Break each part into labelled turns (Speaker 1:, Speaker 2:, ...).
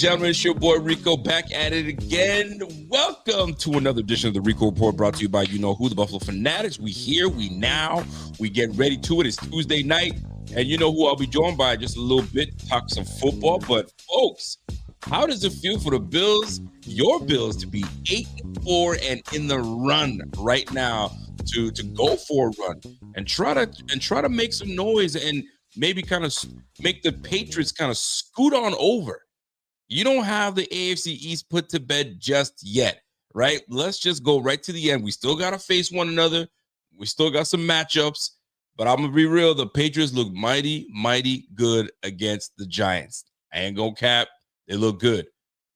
Speaker 1: gentlemen, it's your boy Rico back at it again. Welcome to another edition of the Rico Report brought to you by you know who, the Buffalo Fanatics. We here, we now, we get ready to it. It's Tuesday night, and you know who I'll be joined by just a little bit, talk some football. But folks, how does it feel for the Bills, your Bills, to be 8-4 and in the run right now to go for a run and try to make some noise and maybe kind of make the Patriots kind of scoot on over? You don't have the AFC East put to bed just yet, right? Let's just go right to the end. We still got to face one another. We still got some matchups, but I'm going to be real. The Patriots look mighty, mighty good against the Giants. I ain't going to cap. They look good,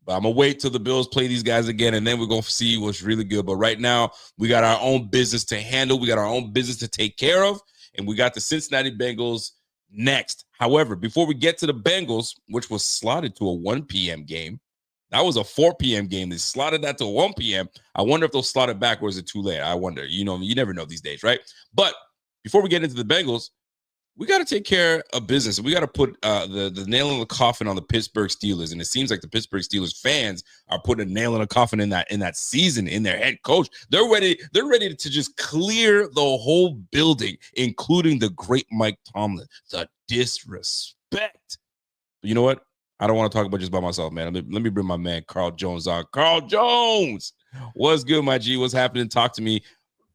Speaker 1: but I'm going to wait till the Bills play these guys again, and then we're going to see what's really good. But right now, we got our own business to handle. We got our own business to take care of, and we got the Cincinnati Bengals next. However, before we get to the Bengals, which was slotted to a 1 p.m. game, that was a 4 p.m. game. They slotted that to 1 p.m. I wonder if they'll slot it back or is it too late? I wonder. You know, you never know these days, right? But before we get into the Bengals, we got to take care of business. We got to put the nail in the coffin on the Pittsburgh Steelers, and it seems like the Pittsburgh Steelers fans are putting a nail in a coffin in that season, in their head coach. They're ready to just clear the whole building, including the great Mike Tomlin. The disrespect. But you know what? I don't want to talk about just by myself, man. Let me bring my man Carl Jones on. Carl Jones, what's good, my G? What's happening? Talk to me.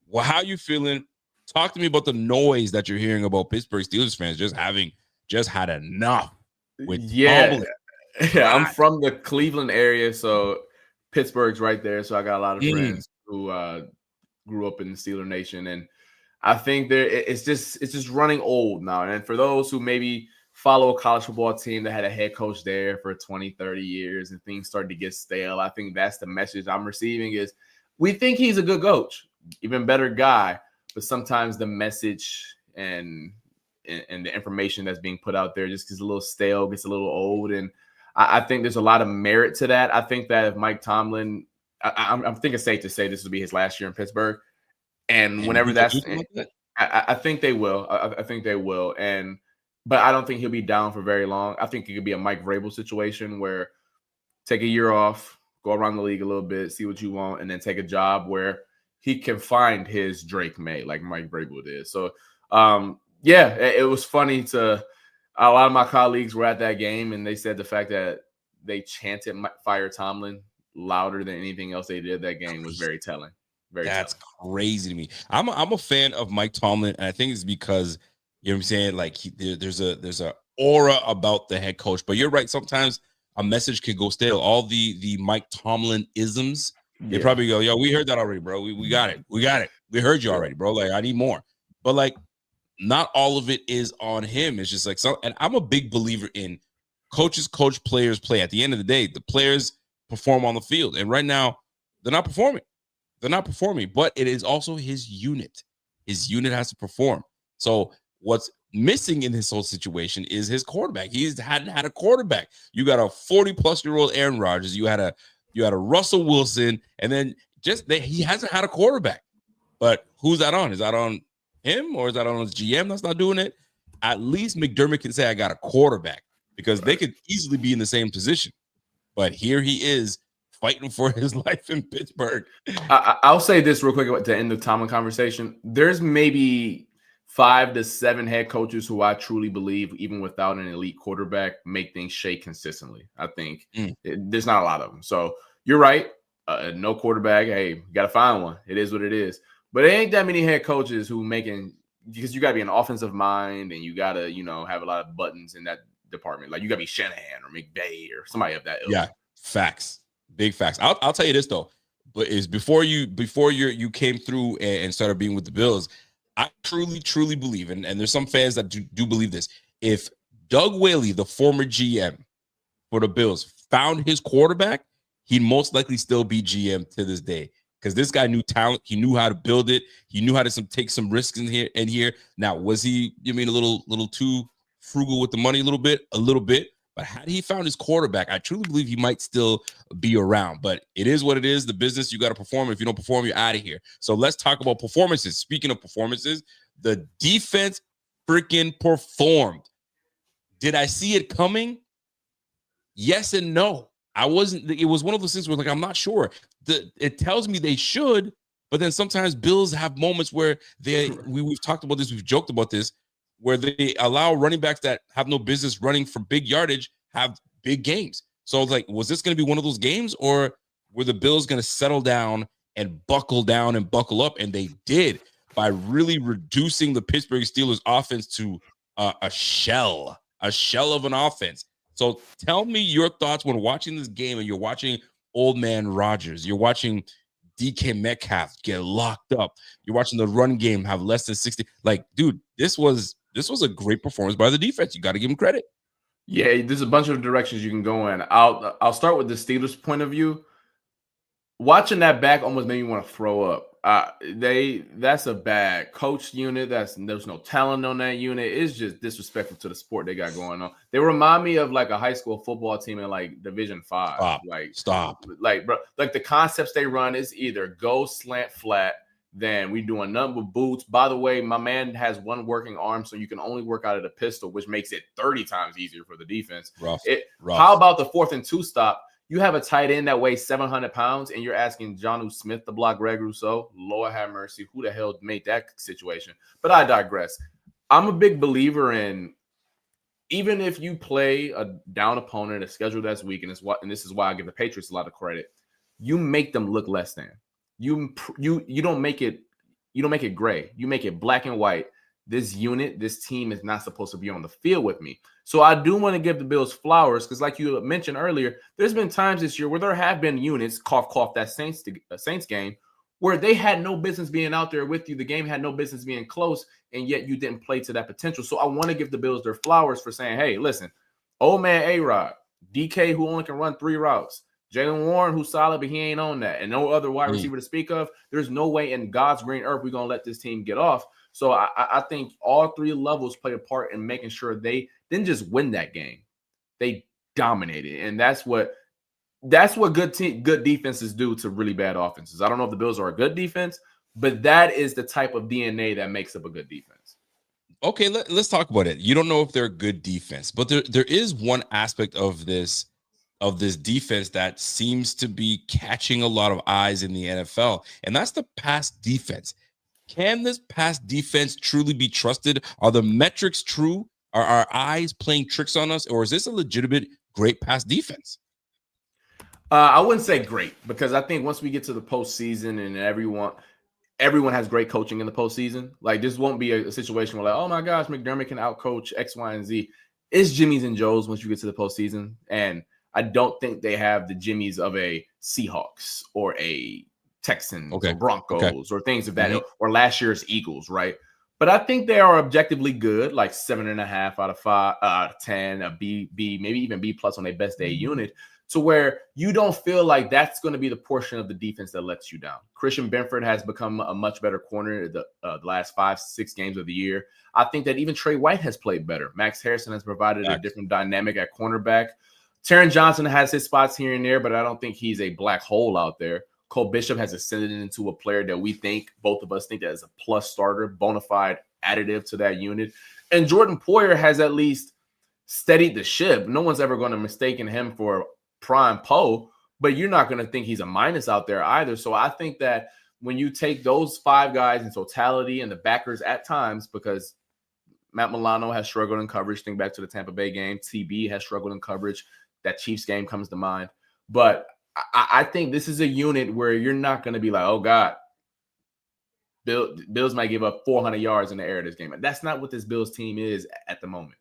Speaker 1: Well, how you feeling? Talk to me about the noise that you're hearing about Pittsburgh Steelers fans just had enough with
Speaker 2: Tomlin. Yeah, I'm from the Cleveland area, so Pittsburgh's right there. So I got a lot of friends who grew up in the Steeler Nation, and I think it's just running old now. And for those who maybe follow a college football team that had a head coach there for 20, 30 years and things started to get stale, I think that's the message I'm receiving is we think he's a good coach, even better guy. But sometimes the message and the information that's being put out there just gets a little stale, gets a little old. And I think there's a lot of merit to that. I think that if Mike Tomlin, I'm thinking it's safe to say this will be his last year in Pittsburgh. And whenever I think they will. I think they will. But I don't think he'll be down for very long. I think it could be a Mike Vrabel situation where take a year off, go around the league a little bit, see what you want, and then take a job where he can find his Drake May like Mike Vrabel did. So, it was funny a lot of my colleagues were at that game, and they said the fact that they chanted Fire Tomlin louder than anything else they did that game was very telling.
Speaker 1: That's crazy to me. I'm a fan of Mike Tomlin, and I think it's because, you know what I'm saying, like there's a aura about the head coach. But you're right, sometimes a message can go stale. All the Mike Tomlin isms, they probably go, yo, we heard that already, bro. We got it. We heard you already, bro. Like, I need more. But like, not all of it is on him. It's just like and I'm a big believer in coaches coach, players play. At the end of the day, the players perform on the field. And right now, they're not performing. But it is also his unit. His unit has to perform. So what's missing in this whole situation is his quarterback. He hadn't had a quarterback. You got a 40-plus-year-old Aaron Rodgers. You had a Russell Wilson, and then he hasn't had a quarterback. But who's that on? Is that on him or is that on his GM that's not doing it? At least McDermott can say, I got a quarterback, because they could easily be in the same position. But here he is fighting for his life in Pittsburgh.
Speaker 2: I'll say this real quick at the end of the Tomlin conversation. There's maybe 5 to 7 head coaches who I truly believe, even without an elite quarterback, make things shake consistently. I think there's not a lot of them. So you're right. No quarterback. Hey, you got to find one. It is what it is. But it ain't that many head coaches who because you got to be an offensive mind and you got to, have a lot of buttons in that department. Like you got to be Shanahan or McVay or somebody of that ilk.
Speaker 1: Yeah, facts. Big facts. I'll tell you this though, but is before you came through and started being with the Bills, I truly believe, and there's some fans that do believe this. If Doug Whaley, the former GM for the Bills, found his quarterback, he'd most likely still be GM to this day. Because this guy knew talent, he knew how to build it, he knew how to take some risks in here. Now, was he? A little too frugal with the money? A little bit. But had he found his quarterback, I truly believe he might still be around. But it is what it is. The business, you got to perform. If you don't perform, you're out of here. So let's talk about performances. Speaking of performances, the defense freaking performed. Did I see it coming? Yes and no. It was one of those things where like I'm not sure. It tells me they should, but then sometimes Bills have moments where we've talked about this, we've joked about this, where they allow running backs that have no business running for big yardage have big games. So like, was this going to be one of those games, or were the Bills going to settle down and buckle down and buckle up? And they did, by really reducing the Pittsburgh Steelers offense to a shell of an offense. So tell me your thoughts when watching this game and you're watching old man Rodgers, you're watching DK Metcalf get locked up, you're watching the run game have less than 60. Like, dude, this was a great performance by the defense. You got to give them credit.
Speaker 2: Yeah, there's a bunch of directions you can go in. I'll start with the Steelers' point of view. Watching that back almost made me want to throw up. That's a bad coached unit. There's no talent on that unit. It's just disrespectful to the sport they got going on. They remind me of like a high school football team in like Division 5.
Speaker 1: Stop.
Speaker 2: Like, bro, like the concepts they run is either go slant flat, then we do a number of boots. By the way, my man has one working arm, so you can only work out of the pistol, which makes it 30 times easier for the defense.
Speaker 1: Rough.
Speaker 2: How about the 4th and 2 stop? You have a tight end that weighs 700 pounds, and you're asking Jonnu Smith to block Greg Rousseau. Lord have mercy. Who the hell made that situation? But I digress. I'm a big believer in, even if you play a down opponent, a schedule that's weak, and this is why I give the Patriots a lot of credit, you make them look less than. You don't make it gray. You make it black and white. This team is not supposed to be on the field with me. So I do want to give the Bills flowers, because like you mentioned earlier, there's been times this year where there have been units, cough, that Saints game, where they had no business being out there with you. The game had no business being close, and yet you didn't play to that potential. So I want to give the Bills their flowers for saying, hey, listen, old man A-Rod, DK, who only can run 3 routes, Jaylen Warren, who's solid, but he ain't on that, and no other wide receiver to speak of. There's no way in God's green earth we're going to let this team get off. So I think all 3 levels played a part in making sure they didn't just win that game. They dominated. And that's what good defenses do to really bad offenses. I don't know if the Bills are a good defense, but that is the type of DNA that makes up a good defense.
Speaker 1: Okay, let's talk about it. You don't know if they're a good defense, but there is one aspect of this defense that seems to be catching a lot of eyes in the NFL, and that's the pass defense. Can this pass defense truly be trusted? Are the metrics true? Are our eyes playing tricks on us? Or is this a legitimate great pass defense?
Speaker 2: I wouldn't say great, because I think once we get to the postseason and everyone has great coaching in the postseason, like this won't be a situation where like, oh my gosh, McDermott can outcoach X, Y, and Z. It's Jimmys and Joes once you get to the postseason. And I don't think they have the Jimmys of a Seahawks or a Texans or Broncos or things of that, or last year's Eagles, right? But I think they are objectively good, like 7.5 out of 5, 10, a B, maybe even B plus on their best day unit, to where you don't feel like that's going to be the portion of the defense that lets you down. Christian Benford has become a much better corner the last 5-6 games of the year. I think that even Trey White has played better. Max Harrison has provided a different dynamic at cornerback. Taron Johnson has his spots here and there, but I don't think he's a black hole out there. Cole Bishop has ascended into a player that both of us think that is a plus starter, bona fide additive to that unit. And Jordan Poyer has at least steadied the ship. No one's ever going to mistake him for prime Poe, but you're not going to think he's a minus out there either. So I think that when you take those 5 guys in totality and the backers at times, because Matt Milano has struggled in coverage, think back to the Tampa Bay game, TB has struggled in coverage. That Chiefs game comes to mind. But I think this is a unit where you're not going to be like, oh, God, Bills might give up 400 yards in the air this game. That's not what this Bills team is at the moment.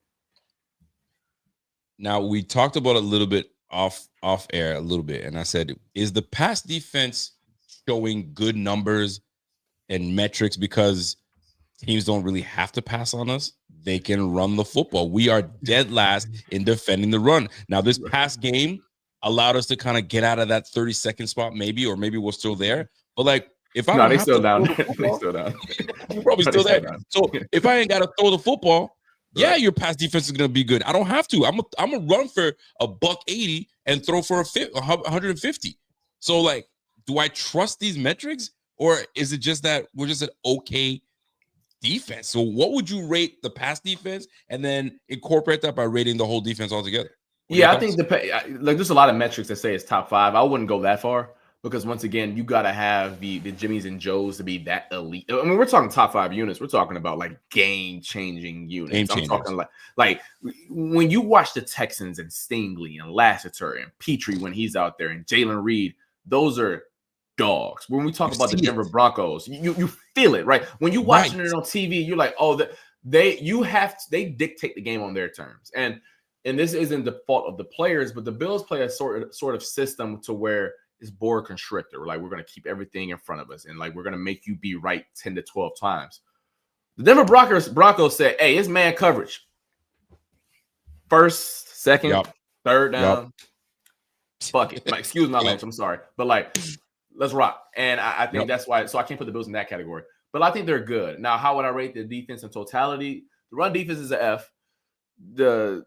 Speaker 1: Now, we talked about a little bit off air a little bit, and I said, is the pass defense showing good numbers and metrics because teams don't really have to pass on us? They can run the football. We are dead last in defending the run. Now, this past game allowed us to kind of get out of that 30-second spot, maybe we're still there. But like, if I
Speaker 2: they still down, they still down.
Speaker 1: We're probably still there. So if I ain't got to throw the football, yeah, your pass defense is going to be good. I don't have to. I'm gonna run for $180 and throw for 150. So like, do I trust these metrics, or is it just that we're just an okay defense? So what would you rate the pass defense, and then incorporate that by rating the whole defense altogether?
Speaker 2: Yeah, I think there's a lot of metrics that say it's top 5. I wouldn't go that far because once again, you got to have the Jimmys and Joes to be that elite. I mean, we're talking top 5 units. We're talking about like game-changing units. I'm talking like when you watch the Texans and Stingley and Lassiter and Petrie when he's out there and Jalen Reed, those are dogs. When we talk about the Denver Broncos, you feel it, right? When you watching it on TV, you're like, oh, they dictate the game on their terms. And this isn't the fault of the players, but the Bills play a sort of system to where it's boa constrictor. Like, we're going to keep everything in front of us, and like we're going to make you be right 10 to 12 times. The Denver Broncos said, hey, it's man coverage. First, second, third down. Fuck it. Like, excuse my language. I'm sorry. But like, let's rock. And I think that's why. So I can't put the Bills in that category. But I think they're good. Now, how would I rate the defense in totality? The run defense is an F. The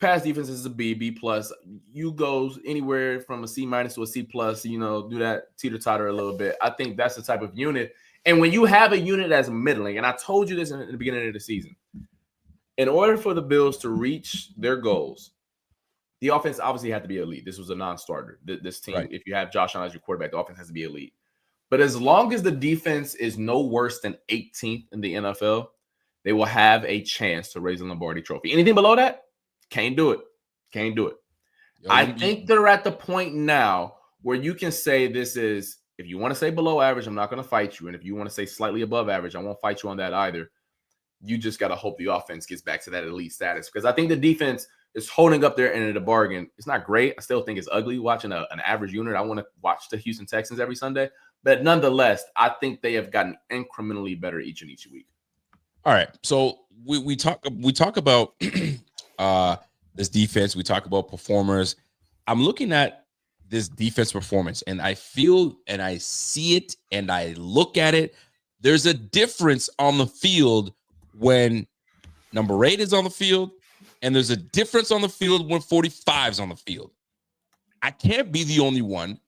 Speaker 2: pass defense is a B plus. You go anywhere from a C- to a C plus, do that teeter-totter a little bit. I think that's the type of unit. And when you have a unit that's middling, and I told you this in the beginning of the season, in order for the Bills to reach their goals, the offense obviously had to be elite. This was a non-starter. This team, if you have Josh Allen as your quarterback, the offense has to be elite. But as long as the defense is no worse than 18th in the NFL, they will have a chance to raise the Lombardi Trophy. Anything below that, can't do it. Can't do it. I think they're at the point now where you can say this is, if you want to say below average, I'm not going to fight you. And if you want to say slightly above average, I won't fight you on that either. You just got to hope the offense gets back to that elite status, because I think the defense is holding up their end of the bargain. It's not great. I still think it's ugly watching an average unit. I want to watch the Houston Texans every Sunday. But nonetheless, I think they have gotten incrementally better each week.
Speaker 1: All right. So we talk about this defense. We talk about performers. I'm looking at this defense performance, and I feel and I see it and I look at it. There's a difference on the field when number 8 is on the field, and there's a difference on the field when 45 is on the field. I can't be the only one.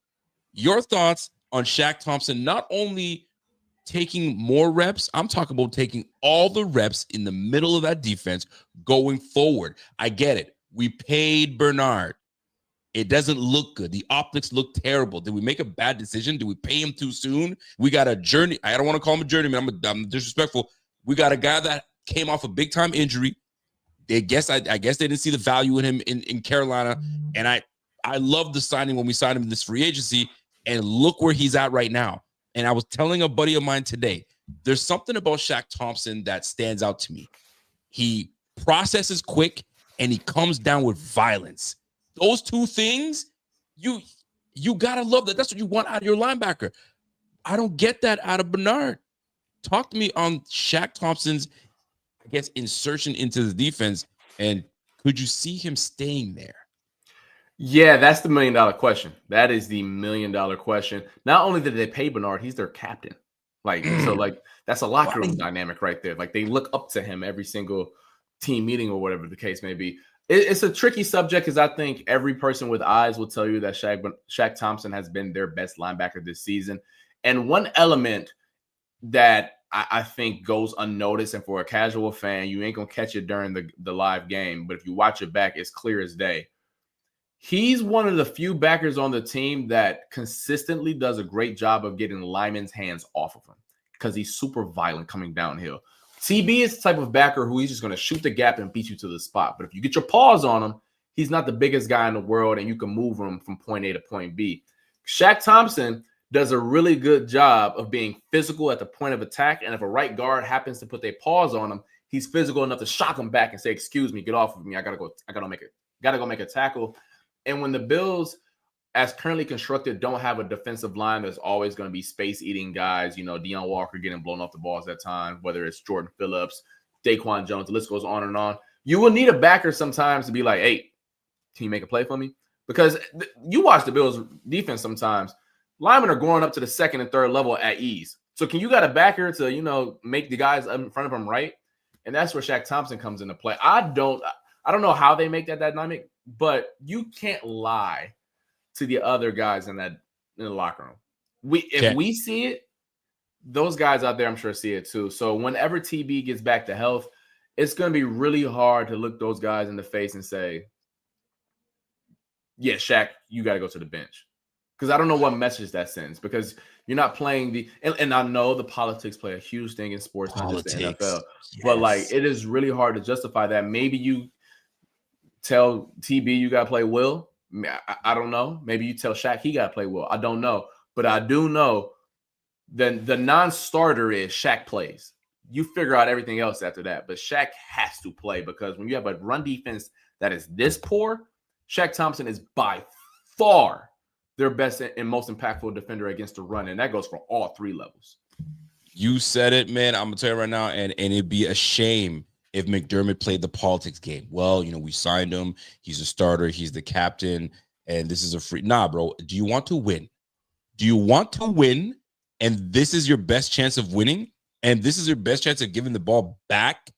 Speaker 1: Your thoughts on Shaq Thompson not only taking more reps, I'm talking about taking all the reps in the middle of that defense going forward. I get it. We paid Bernard. It doesn't look good. The optics look terrible. Did we make a bad decision? Did we pay him too soon? We got a journey. I don't want to call him a journeyman. I'm disrespectful. We got a guy that came off a big-time injury. I guess they didn't see the value in him in Carolina. And I love the signing when we signed him in this free agency. And look where he's at right now. And I was telling a buddy of mine today, there's something about Shaq Thompson that stands out to me. He processes quick and he comes down with violence. Those two things, you got to love that. That's what you want out of your linebacker. I don't get that out of Bernard. Talk to me on Shaq Thompson's, I guess, insertion into the defense. And could you see him staying there?
Speaker 2: Yeah, that's the $1 million question. That is the $1 million question. Not only did they pay Bernard, he's their captain. So that's a locker room dynamic right there. Like, they look up to him every single team meeting or whatever the case may be. It's a tricky subject, because I think every person with eyes will tell you that Shaq Thompson has been their best linebacker this season. And one element that I think goes unnoticed, and for a casual fan, you ain't going to catch it during the live game, but if you watch it back, it's clear as day. He's one of the few backers on the team that consistently does a great job of getting linemen's hands off of him, because he's super violent coming downhill. TB is the type of backer who he's just going to shoot the gap and beat you to the spot. But if you get your paws on him, he's not the biggest guy in the world, and you can move him from point A to point B. Shaq Thompson does a really good job of being physical at the point of attack, and if a right guard happens to put their paws on him, he's physical enough to shock him back and say, "Excuse me, get off of me. I gotta go make a tackle." And when the Bills, as currently constructed, don't have a defensive line, there's always going to be space-eating guys. Deion Walker getting blown off the balls at times, whether it's Jordan Phillips, Daquan Jones, the list goes on and on. You will need a backer sometimes to be like, "Hey, can you make a play for me?" Because you watch the Bills defense sometimes, linemen are going up to the second and third level at ease. So can you got a backer to, make the guys in front of them right? And that's where Shaq Thompson comes into play. I don't know how they make that dynamic, but you can't lie to the other guys in the locker room. If we see it, those guys out there, I'm sure, see it too. So whenever TB gets back to health, it's going to be really hard to look those guys in the face and say, yeah, Shaq, you got to go to the bench. Because I don't know what message that sends, because you're not playing and I know the politics play a huge thing in sports, not just the NFL, but like it is really hard to justify that. Maybe you tell TB you got to play Will. I don't know. Maybe you tell Shaq he got to play Will. I don't know. But I do know the non-starter is Shaq plays. You figure out everything else after that. But Shaq has to play, because when you have a run defense that is this poor, Shaq Thompson is by far their best and most impactful defender against the run. And that goes for all three levels.
Speaker 1: You said it, man. I'm going to tell you right now, and it'd be a shame if McDermott played the politics game. Well, we signed him. He's a starter. He's the captain. And this is a free. Nah, bro. Do you want to win? Do you want to win? And this is your best chance of winning? And this is your best chance of giving the ball back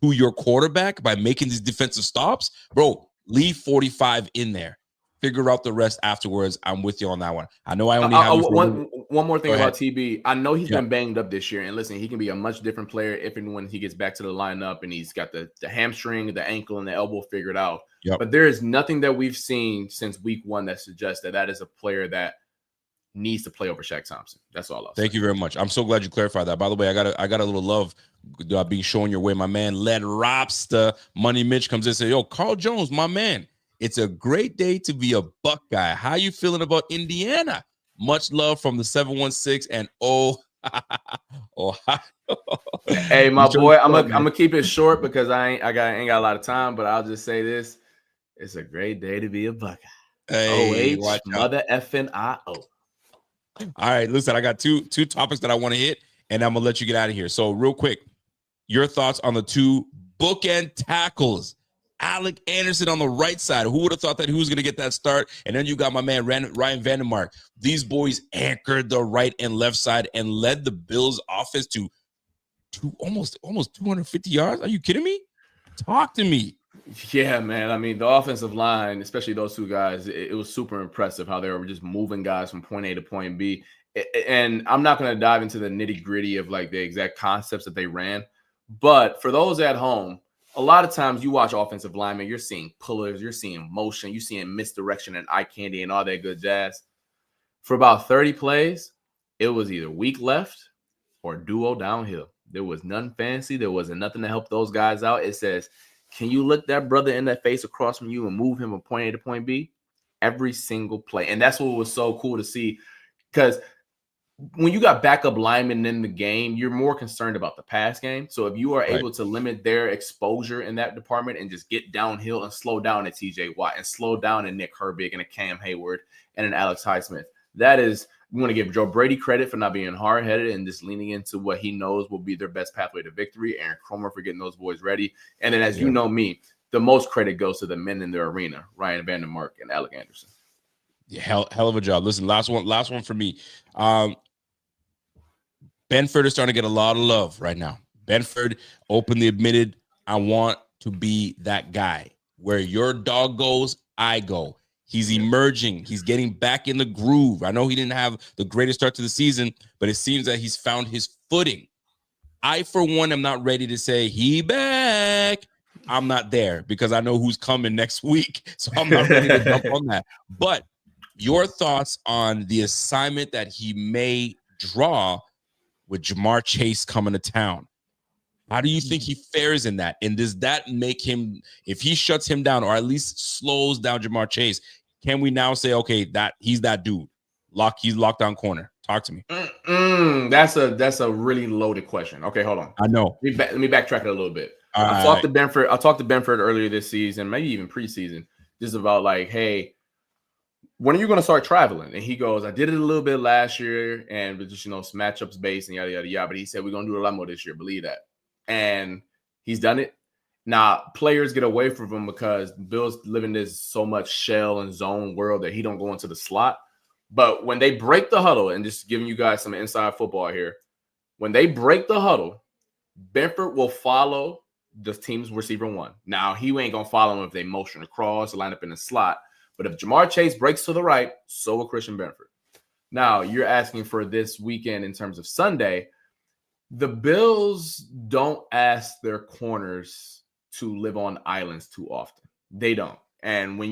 Speaker 1: to your quarterback by making these defensive stops? Bro, leave 45 in there. Figure out the rest afterwards. I'm with you on that one. I know I only have
Speaker 2: one more thing about TB. I know he's been banged up this year. And listen, he can be a much different player if and when he gets back to the lineup and he's got the hamstring, the ankle, and the elbow figured out. But there is nothing that we've seen since week 1 that suggests that is a player that needs to play over Shaq Thompson. That's all I'll say.
Speaker 1: Thank you very much. I'm so glad you clarified that. By the way, I got a little love being shown your way. My man, Len Robster, Money Mitch comes in and says, yo, Carl Jones, my man. It's a great day to be a Buck guy. How you feeling about Indiana? Much love from the 716 and Ohio.
Speaker 2: Hey, my boy, I'm gonna keep it short because I ain't got a lot of time, but I'll just say this: it's a great day to be a Buckeye.
Speaker 1: Hey,
Speaker 2: OH, mother effing IO.
Speaker 1: All right, listen, I got two topics that I want to hit, and I'm gonna let you get out of here. So, real quick, your thoughts on the two bookend tackles. Alec Anderson on the right side. Who would have thought that he was going to get that start? And then you got my man Ryan Vandermark. These boys anchored the right and left side and led the Bills offense to almost 250 yards. Are you kidding me? Talk to me.
Speaker 2: Yeah, man. I mean, the offensive line, especially those two guys, it was super impressive how they were just moving guys from point A to point B. And I'm not going to dive into the nitty gritty of like the exact concepts that they ran. But for those at home, a lot of times you watch offensive linemen, you're seeing pullers, you're seeing motion, you're seeing misdirection and eye candy and all that good jazz. For about 30 plays, it was either weak left or duo downhill. There was none fancy. There wasn't nothing to help those guys out. It says, can you look that brother in that face across from you and move him from point A to point B? Every single play. And that's what was so cool to see, because when you got backup linemen in the game, you're more concerned about the pass game. So if you are able to limit their exposure in that department and just get downhill and slow down at TJ Watt and slow down at Nick Herbig and a Cam Hayward and an Alex Highsmith, that is, we want to give Joe Brady credit for not being hard-headed and just leaning into what he knows will be their best pathway to victory. Aaron Cromer for getting those boys ready. And then, as you know me, the most credit goes to the men in their arena, Ryan Vandermark and Alec Anderson.
Speaker 1: Yeah, hell of a job. Listen, last one for me. Benford is starting to get a lot of love right now. Benford openly admitted, I want to be that guy. Where your dog goes, I go. He's emerging. He's getting back in the groove. I know he didn't have the greatest start to the season, but it seems that he's found his footing. I, for one, am not ready to say he back. I'm not there because I know who's coming next week. So I'm not ready to jump on that. But your thoughts on the assignment that he may draw with Jamar Chase coming to town. How do you think he fares in that? And does that make him, if he shuts him down or at least slows down Jamar Chase, can we now say, okay, that he's that dude? He's lockdown corner. Talk to me.
Speaker 2: That's a really loaded question. Okay, hold on.
Speaker 1: I know.
Speaker 2: Let me backtrack it a little bit. I talked to Benford earlier this season, maybe even preseason, just about like, hey, when are you going to start traveling? And he goes, I did it a little bit last year and just, some matchups based and yada, yada, yada. But he said, we're going to do a lot more this year. Believe that. And he's done it. Now, players get away from him because Bill's living this so much shell and zone world that he don't go into the slot. But when they break the huddle, and just giving you guys some inside football here, when they break the huddle, Benford will follow the team's receiver one. Now, he ain't going to follow him if they motion across or line up in the slot. But if Jamar Chase breaks to the right, so will Christian Benford. Now, you're asking for this weekend in terms of Sunday. The Bills don't ask their corners to live on islands too often. They don't. And when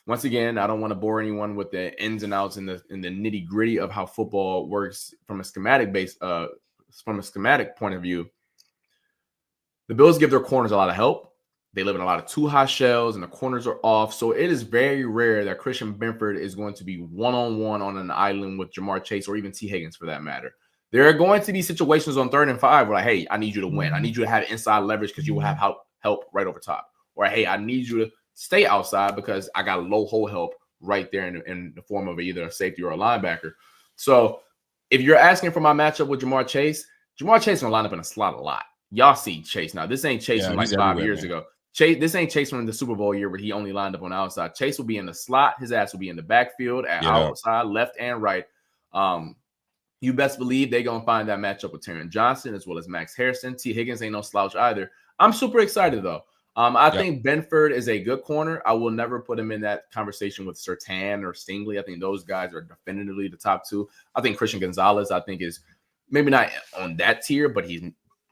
Speaker 2: once again, I don't want to bore anyone with the ins and outs and the nitty gritty of how football works from a schematic point of view. The Bills give their corners a lot of help. They live in a lot of too high shells, and the corners are off. So it is very rare that Christian Benford is going to be one-on-one on an island with Jamar Chase or even T. Higgins for that matter. There are going to be situations on 3rd and 5 where, like, hey, I need you to win. I need you to have inside leverage because you will have help right over top. Or, hey, I need you to stay outside because I got low hole help right there in the form of either a safety or a linebacker. So if you're asking for my matchup with Jamar Chase going to line up in a slot a lot. Y'all see Chase now. This ain't Chase from like 5 years ago. This ain't Chase from the Super Bowl year where he only lined up on the outside. Chase will be in the slot. His ass will be in the backfield at outside, left and right. You best believe they're going to find that matchup with Taron Johnson as well as Max Harrison. T. Higgins ain't no slouch either. I'm super excited, though. I think Benford is a good corner. I will never put him in that conversation with Surtain or Stingley. I think those guys are definitively the top two. I think Christian Gonzalez, I think, is maybe not on that tier, but he's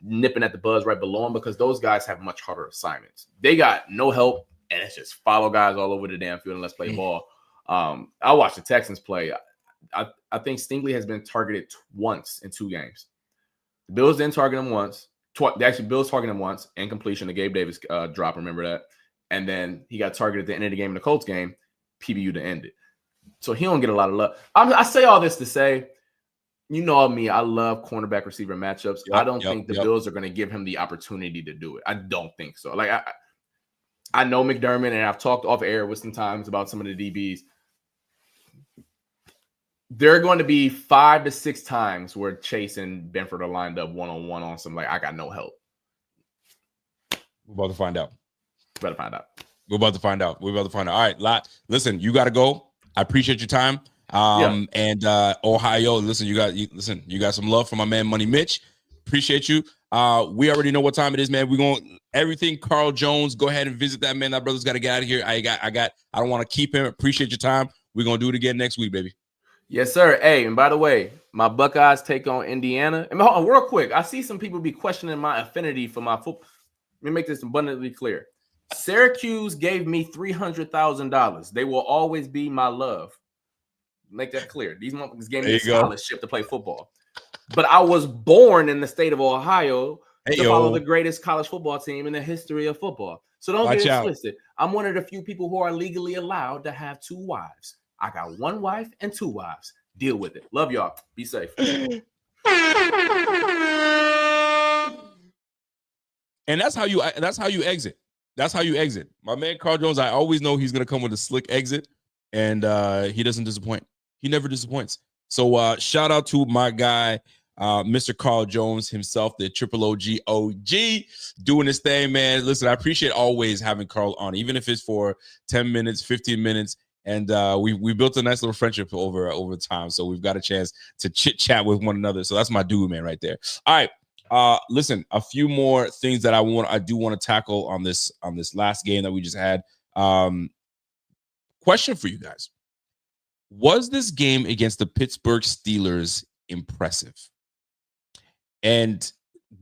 Speaker 2: nipping at the buzz right below him because those guys have much harder assignments. They got no help, and it's just follow guys all over the damn field and let's play ball. I watched the Texans play. I think Stingley has been targeted once in 2 games. The Bills didn't target him once. Bills targeted him once, incompletion, the Gabe Davis drop, remember that? And then he got targeted at the end of the game in the Colts game, PBU to end it. So he don't get a lot of love. I say all this to say, you know me, I love cornerback receiver matchups. I don't think the Bills are going to give him the opportunity to do it. I don't think so. Like I know McDermott, and I've talked off air with some times about some of the DBs. There are going to be 5 to 6 times where Chase and Benford are lined up one-on-one on some, like, I got no help.
Speaker 1: We're about to find out.
Speaker 2: We're about to find out.
Speaker 1: All right, listen, you got to go. I appreciate your time. And Ohio, listen, you got some love from my man Money Mitch. Appreciate you. We already know what time it is, man. We're going everything Carl Jones. Go ahead and visit that man. That brother's got to get out of here. I don't want to keep him. Appreciate your time. We're going to do it again next week, baby.
Speaker 2: Yes, sir. Hey, and by the way, my Buckeyes take on Indiana. And hold on, real quick, I see some people be questioning my affinity for my football. Let me make this abundantly clear. Syracuse gave me $300,000. They will always be my love. Make that clear. These motherfuckers gave me a scholarship to play football. But I was born in the state of Ohio to follow the greatest college football team in the history of football. So don't get it twisted. I'm one of the few people who are legally allowed to have 2 wives. I got 1 wife and 2 wives. Deal with it. Love y'all. Be safe.
Speaker 1: And that's how you exit. That's how you exit. My man Carl Jones, I always know he's gonna come with a slick exit, and he doesn't disappoint. He never disappoints. So shout out to my guy, Mr. Carl Jones himself, the Triple OG, doing his thing, man. Listen, I appreciate always having Carl on, even if it's for 10 minutes, 15 minutes. And we built a nice little friendship over time. So we've got a chance to chit chat with one another. So that's my dude, man, right there. All right. Listen, a few more things that I do want to tackle on this last game that we just had. Question for you guys. Was this game against the Pittsburgh Steelers impressive? And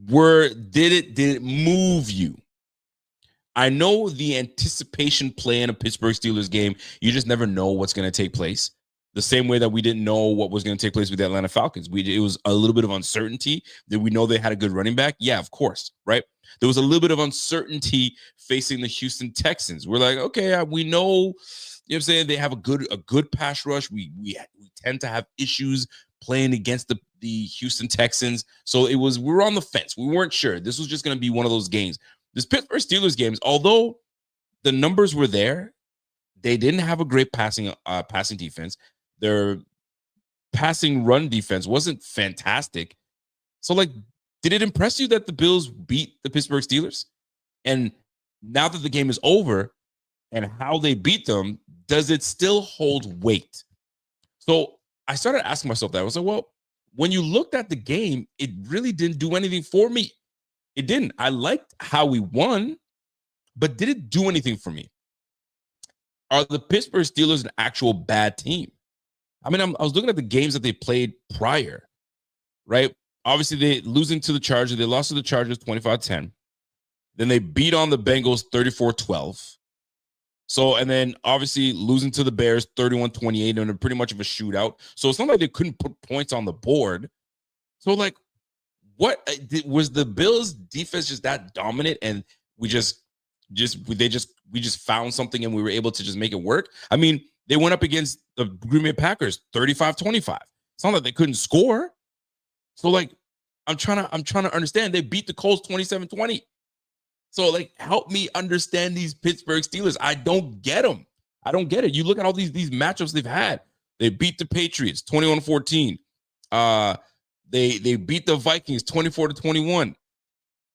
Speaker 1: did it move you? I know the anticipation play in a Pittsburgh Steelers game, you just never know what's going to take place. The same way that we didn't know what was going to take place with the Atlanta Falcons. It was a little bit of uncertainty. Did we know they had a good running back? Yeah, of course, right? There was a little bit of uncertainty facing the Houston Texans. We're like, okay, we know, you know what I'm saying? They have a good pass rush. We tend to have issues playing against the Houston Texans. So we were on the fence. We weren't sure. This was just going to be one of those games. This Pittsburgh Steelers games, although the numbers were there, they didn't have a great passing defense. Their passing run defense wasn't fantastic. So, like, did it impress you that the Bills beat the Pittsburgh Steelers? And now that the game is over and how they beat them, does it still hold weight? So I started asking myself that. I was like, well, when you looked at the game, it really didn't do anything for me. It didn't. I liked how we won, but did it do anything for me? Are the Pittsburgh Steelers an actual bad team? I mean, I was looking at the games that they played prior, right? Obviously, they losing to the Chargers. They lost to the Chargers 25-10. Then they beat on the Bengals 34-12. So, and then obviously losing to the Bears 31-28 and pretty much of a shootout. So it's not like they couldn't put points on the board. So, like, what was the Bills' defense just that dominant, and we just found something and we were able to just make it work? I mean, they went up against the Green Bay Packers 35-25. It's not like they couldn't score. So, like, I'm trying to understand. They beat the Colts 27-20. So, like, help me understand these Pittsburgh Steelers. I don't get them. I don't get it. You look at all these matchups they've had. They beat the Patriots 21-14. They beat the Vikings 24-21.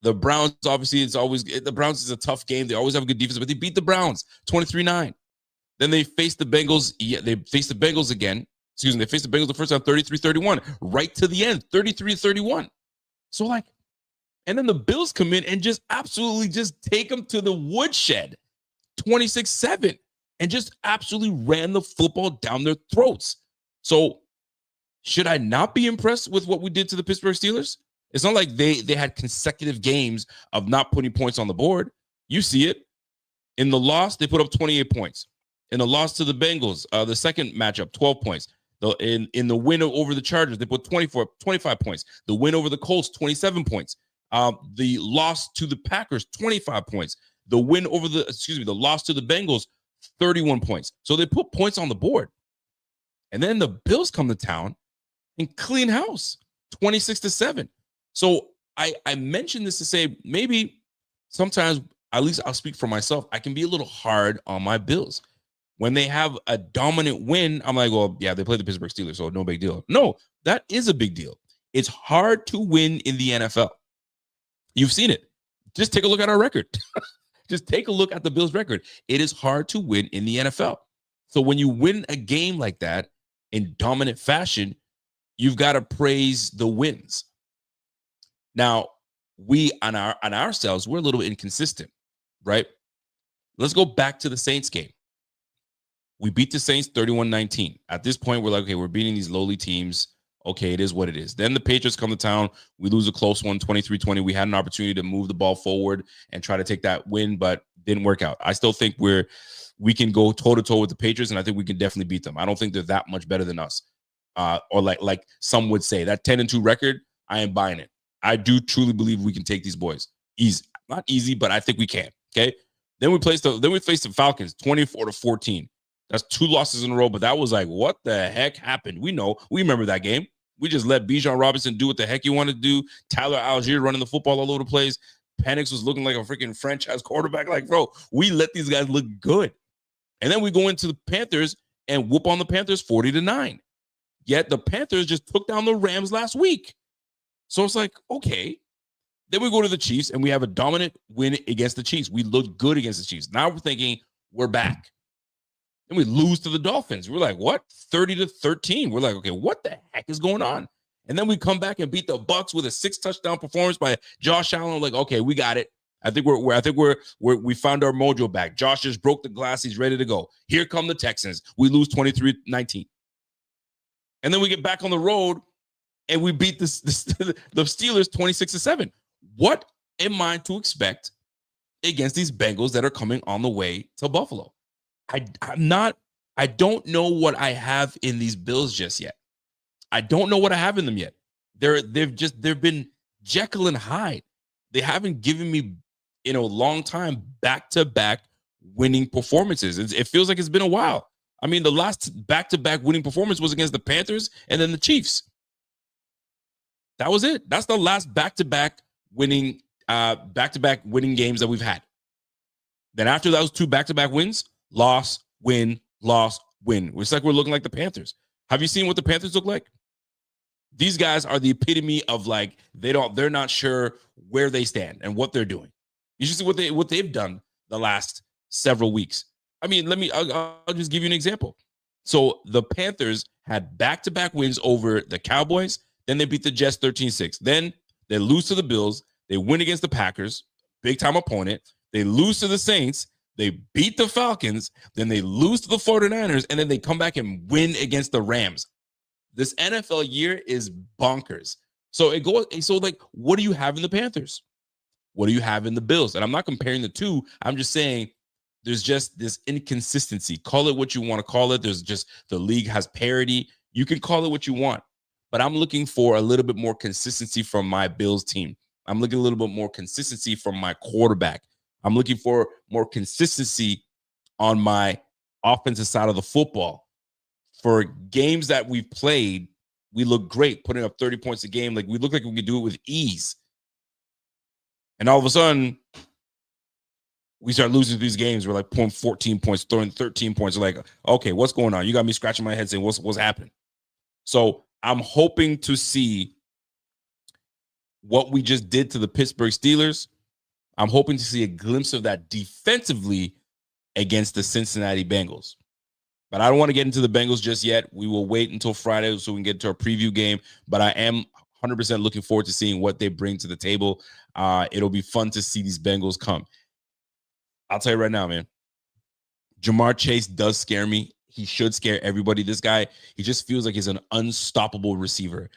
Speaker 1: The Browns, obviously, the Browns is a tough game. They always have a good defense, but they beat the Browns 23-9. Then they faced the Bengals. Yeah, they faced the Bengals again. Excuse me. They faced the Bengals the first time 33-31, right to the end, 33-31. So, like, and then the Bills come in and just absolutely just take them to the woodshed, 26-7, and just absolutely ran the football down their throats. So, should I not be impressed with what we did to the Pittsburgh Steelers? It's not like they had consecutive games of not putting points on the board. You see it. In the loss, they put up 28 points. In the loss to the Bengals, the second matchup, 12 points. In the win over the Chargers, they put 25 points. The win over the Colts, 27 points. The loss to the Packers, 25 points. The loss to the Bengals, 31 points. So they put points on the board. And then the Bills come to town and clean house, 26-7. So I mentioned this to say maybe sometimes, at least I'll speak for myself, I can be a little hard on my Bills. When they have a dominant win, I'm like, well, yeah, they play the Pittsburgh Steelers, so no big deal. No, that is a big deal. It's hard to win in the NFL. You've seen it. Just take a look at our record. Just take a look at the Bills' record. It is hard to win in the NFL. So when you win a game like that in dominant fashion, you've got to praise the wins. Now, we on ourselves, we're a little inconsistent, right? Let's go back to the Saints game. We beat the Saints 31-19. At this point, we're like, okay, we're beating these lowly teams. Okay, it is what it is. Then the Patriots come to town. We lose a close one, 23-20. We had an opportunity to move the ball forward and try to take that win, but didn't work out. I still think we can go toe-to-toe with the Patriots, and I think we can definitely beat them. I don't think they're that much better than us. Or like some would say. That 10-2 record, I am buying it. I do truly believe we can take these boys. Easy. Not easy, but I think we can. Okay? Then we faced the Falcons 24-14. That's 2 losses in a row, but that was like, what the heck happened? We remember that game. We just let Bijan Robinson do what the heck he wanted to do. Tyler Algier running the football all over the place. Penix was looking like a freaking franchise quarterback. Like, bro, we let these guys look good. And then we go into the Panthers and whoop on the Panthers 40-9. Yet the Panthers just took down the Rams last week. So it's like, okay. Then we go to the Chiefs and we have a dominant win against the Chiefs. We look good against the Chiefs. Now we're thinking we're back. And we lose to the Dolphins. We're like, what? 30-13. We're like, okay, what the heck is going on? And then we come back and beat the Bucs with a 6-touchdown performance by Josh Allen. We're like, okay, we got it. I think we found our mojo back. Josh just broke the glass. He's ready to go. Here come the Texans. We lose 23-19. And then we get back on the road and we beat the Steelers 26-7. What am I to expect against these Bengals that are coming on the way to Buffalo? I don't know what I have in these Bills just yet. I don't know what I have in them yet. They've been Jekyll and Hyde. They haven't given me in a long time back-to-back winning performances. It feels like it's been a while. I mean, the last back-to-back winning performance was against the Panthers and then the Chiefs. That was it. That's the last back-to-back winning games that we've had. Then after those 2 back-to-back wins, loss, win, loss, win. It's like we're looking like the Panthers. Have you seen what the Panthers look like? These guys are the epitome of like they're not sure where they stand and what they're doing. You should see what they've done the last several weeks. I mean, I'll just give you an example. So the Panthers had back-to-back wins over the Cowboys. Then they beat the Jets 13-6. Then they lose to the Bills. They win against the Packers, big-time opponent. They lose to the Saints. They beat the Falcons. Then they lose to the 49ers. And then they come back and win against the Rams. This NFL year is bonkers. So what do you have in the Panthers? What do you have in the Bills? And I'm not comparing the two. I'm just saying there's just this inconsistency. Call it what you want to call it. There's just the league has parity. You can call it what you want, but I'm looking for a little bit more consistency from my Bills team. I'm looking a little bit more consistency from my quarterback. I'm looking for more consistency on my offensive side of the football. For games that we've played, we look great, putting up 30 points a game. Like, we look like we could do it with ease. And all of a sudden, we start losing these games. We're like pulling 14 points, throwing 13 points. We're like, okay, what's going on? You got me scratching my head saying, what's happening? So I'm hoping to see what we just did to the Pittsburgh Steelers. I'm hoping to see a glimpse of that defensively against the Cincinnati Bengals. But I don't want to get into the Bengals just yet. We will wait until Friday so we can get to our preview game. But I am 100% looking forward to seeing what they bring to the table. It'll be fun to see these Bengals come. I'll tell you right now, man. Jamar Chase does scare me. He should scare everybody. This guy, he just feels like he's an unstoppable receiver.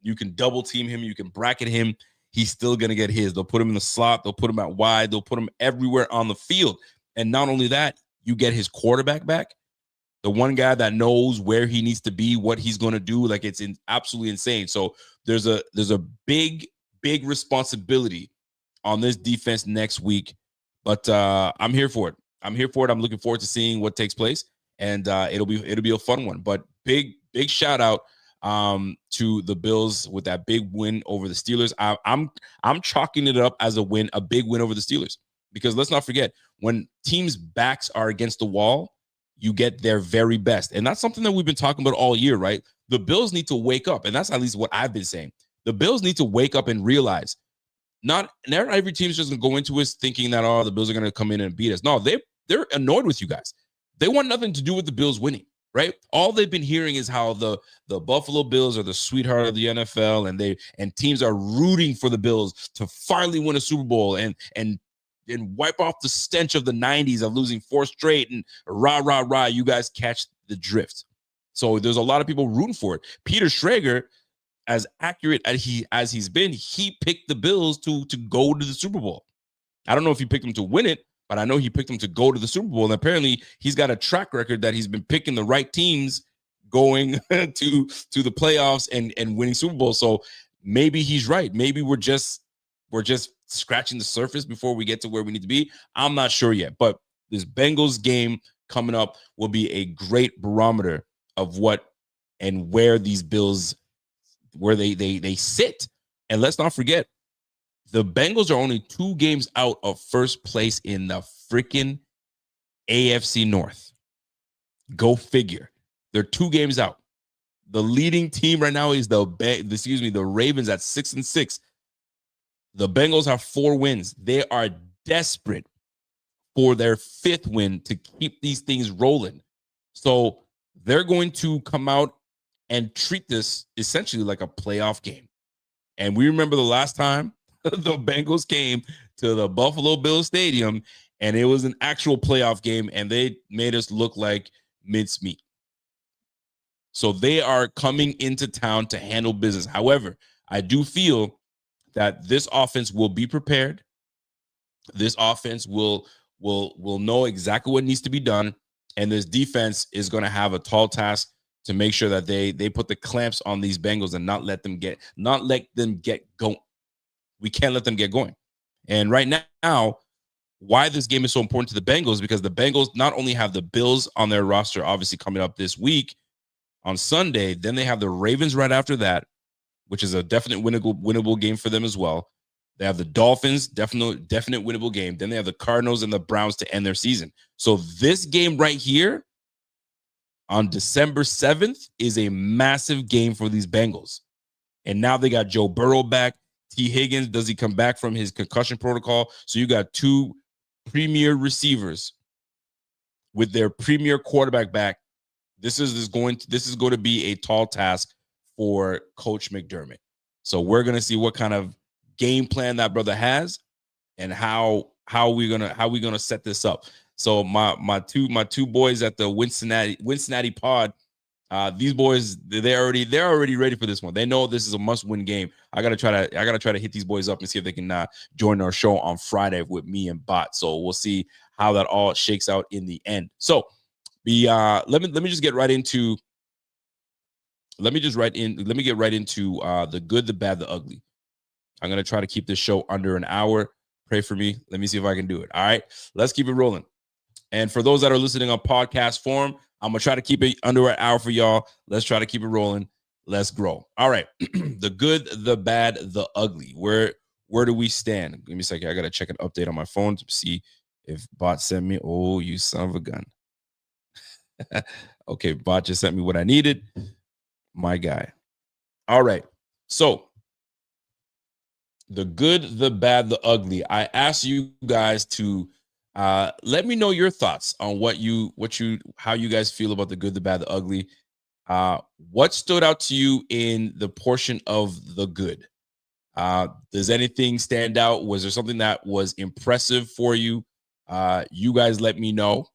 Speaker 1: You can double team him. You can bracket him. He's still going to get his. They'll put him in the slot. They'll put him out wide. They'll put him everywhere on the field. And not only that, you get his quarterback back. The one guy that knows where he needs to be, what he's going to do. Like, it's absolutely insane. So there's a big responsibility on this defense next week. But I'm here for it. I'm looking forward to seeing what takes place. And it'll be a fun one. But big shout out to the Bills with that big win over the Steelers. I'm chalking it up as a big win over the Steelers, because let's not forget, when teams' backs are against the wall, you get their very best. And that's something that we've been talking about all year, right? The Bills need to wake up, and that's at least what I've been saying. The Bills need to wake up and realize not every team's just going to go into us thinking that, the Bills are going to come in and beat us. No, they're annoyed with you guys. They want nothing to do with the Bills winning. Right? All they've been hearing is how the Buffalo Bills are the sweetheart of the NFL, and teams are rooting for the Bills to finally win a Super Bowl and wipe off the stench of the 90s of losing 4 straight and rah. You guys catch the drift. So there's a lot of people rooting for it. Peter Schrager, as accurate as he's been, he picked the Bills to go to the Super Bowl. I don't know if he picked them to win it, but I know he picked them to go to the Super Bowl. And apparently he's got a track record that he's been picking the right teams going to the playoffs and winning Super Bowl. So maybe he's right. Maybe we're just scratching the surface before we get to where we need to be. I'm not sure yet, but this Bengals game coming up will be a great barometer of what and where these Bills, where they sit. And let's not forget, the Bengals are only 2 games out of first place in the freaking AFC North. Go figure. They're 2 games out. The leading team right now is the Ravens at 6-6. The Bengals have 4 wins. They are desperate for their 5th win to keep these things rolling. So they're going to come out and treat this essentially like a playoff game. And we remember the last time the Bengals came to the Buffalo Bills Stadium, and it was an actual playoff game, and they made us look like mincemeat. So they are coming into town to handle business. However, I do feel that this offense will be prepared. This offense will know exactly what needs to be done, and this defense is going to have a tall task to make sure that they put the clamps on these Bengals and not let them get going. We can't let them get going. And right now, why this game is so important to the Bengals, because the Bengals not only have the Bills on their roster, obviously coming up this week on Sunday, then they have the Ravens right after that, which is a definite winnable game for them as well. They have the Dolphins, definite winnable game. Then they have the Cardinals and the Browns to end their season. So this game right here on December 7th is a massive game for these Bengals. And now they got Joe Burrow back. T. Higgins, does he come back from his concussion protocol? So you got 2 premier receivers with their premier quarterback back. This is going to be a tall task for Coach McDermott. So we're going to see what kind of game plan that brother has and how we gonna set this up. So my two boys at the Cincinnati pod, these boys, they're already ready for this one. They know this is a must-win game. I gotta try to hit these boys up and see if they can join our show on Friday with me and Bot. So we'll see how that all shakes out in the end. So let me just get right into let me get right into the good, the bad, the ugly. I'm gonna try to keep this show under an hour. Pray for me. Let me see if I can do it. All right, let's keep it rolling. And for those that are listening on podcast form, I'm gonna try to keep it under an hour for y'all. Let's try to keep it rolling. Let's grow. All right, the good, the bad, the ugly. Where do we stand? Give me a second. I gotta check an update on my phone to see if bot sent me. Oh, you son of a gun. Okay, bot just sent me what I needed. My guy. All right. So the good, the bad, the ugly. I asked you guys to let me know your thoughts on how you guys feel about the good, the bad, the ugly. What stood out to you in the portion of the good? Does anything stand out? Was there something that was impressive for you? You guys let me know,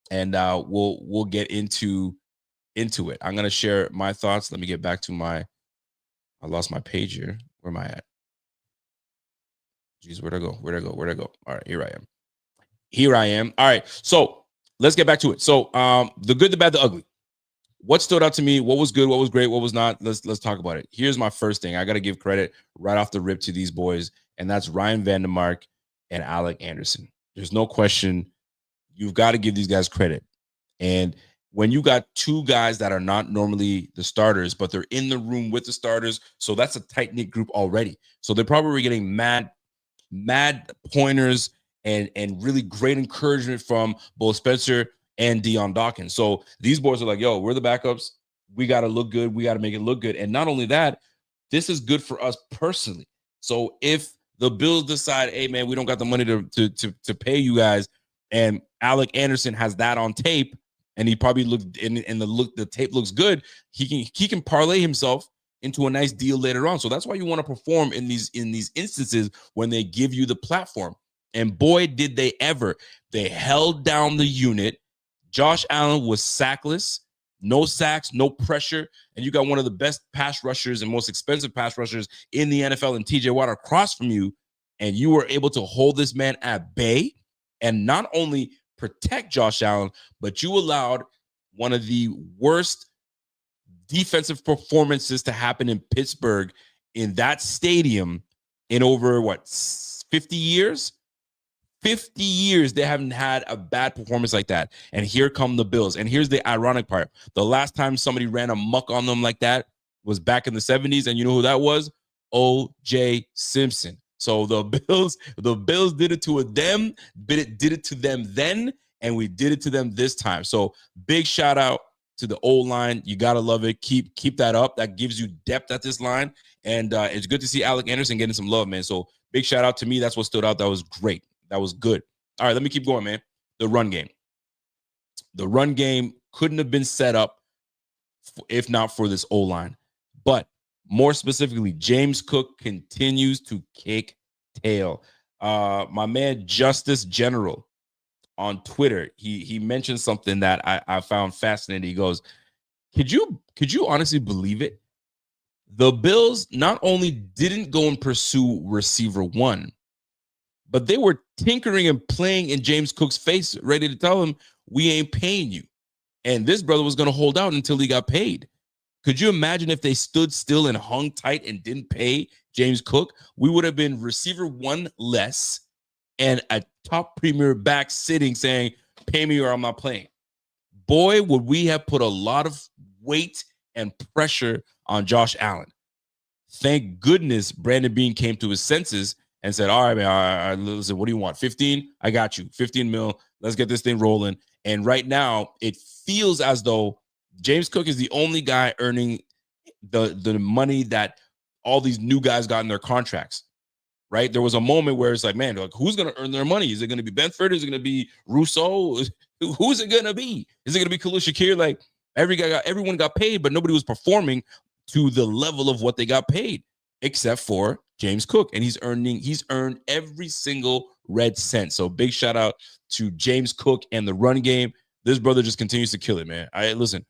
Speaker 1: and we'll get into it. I'm gonna share my thoughts. Let me get back to I lost my page here. Where am I at? Jeez, where'd I go? All right, here I am. All right, so let's get back to it. So the good, the bad, the ugly. What stood out to me? What was good? What was great? What was not? Let's talk about it. Here's my first thing. I got to give credit right off the rip to these boys, and that's Ryan Vandermark and Alec Anderson. There's no question. You've got to give these guys credit. And when you got two guys that are not normally the starters, but they're in the room with the starters, so that's a tight-knit group already. So they're probably getting mad pointers and really great encouragement from both Spencer and Dion Dawkins. So these boys are like, yo, we're the backups. We got to look good. We got to make it look good. And not only that, this is good for us personally. So if the Bills decide, hey, man, we don't got the money to pay you guys, and Alec Anderson has that on tape, and he probably looked and the tape looks good, he can parlay himself into a nice deal later on. So that's why you want to perform in these instances when they give you the platform. And boy, did they ever. They held down the unit. Josh Allen was sackless, no sacks, no pressure. And you got one of the best pass rushers and most expensive pass rushers in the NFL and TJ Watt across from you. And you were able to hold this man at bay and not only protect Josh Allen, but you allowed one of the worst defensive performances to happen in Pittsburgh in that stadium in over 50 years? 50 years they haven't had a bad performance like that. And here come the Bills. And here's the ironic part. The last time somebody ran amok on them like that was back in the 70s. And you know who that was? O.J. Simpson. So the Bills did it to them, did it to them then, and we did it to them this time. So big shout out to the old line. You got to love it. Keep that up. That gives you depth at this line. And it's good to see Alec Anderson getting some love, man. So big shout out to me. That's what stood out. That was great. That was good. All right, let me keep going, man. The run game. The run game couldn't have been set up if not for this O-line. But more specifically, James Cook continues to kick tail. My man Justice General on Twitter, he mentioned something that I found fascinating. He goes, could you honestly believe it? The Bills not only didn't go and pursue receiver one, but they were tinkering and playing in James Cook's face, ready to tell him, we ain't paying you. And this brother was going to hold out until he got paid. Could you imagine if they stood still and hung tight and didn't pay James Cook? We would have been receiver one less and a top premier back sitting saying, pay me or I'm not playing. Boy, would we have put a lot of weight and pressure on Josh Allen. Thank goodness Brandon Beane came to his senses and said, all right, man, all right, listen, what do you want? 15? I got you. 15 mil. Let's get this thing rolling. And right now, it feels as though James Cook is the only guy earning the money that all these new guys got in their contracts, right? There was a moment where it's like, man, like, who's going to earn their money? Is it going to be Benford? Is it going to be Rousseau? Who's it going to be? Is it going to be Khalil Shakir? Like, everyone got paid, but nobody was performing to the level of what they got paid, except for James Cook. And he's earned every single red cent. So big shout out to James Cook and the run game. This brother just continues to kill it, man. Listen,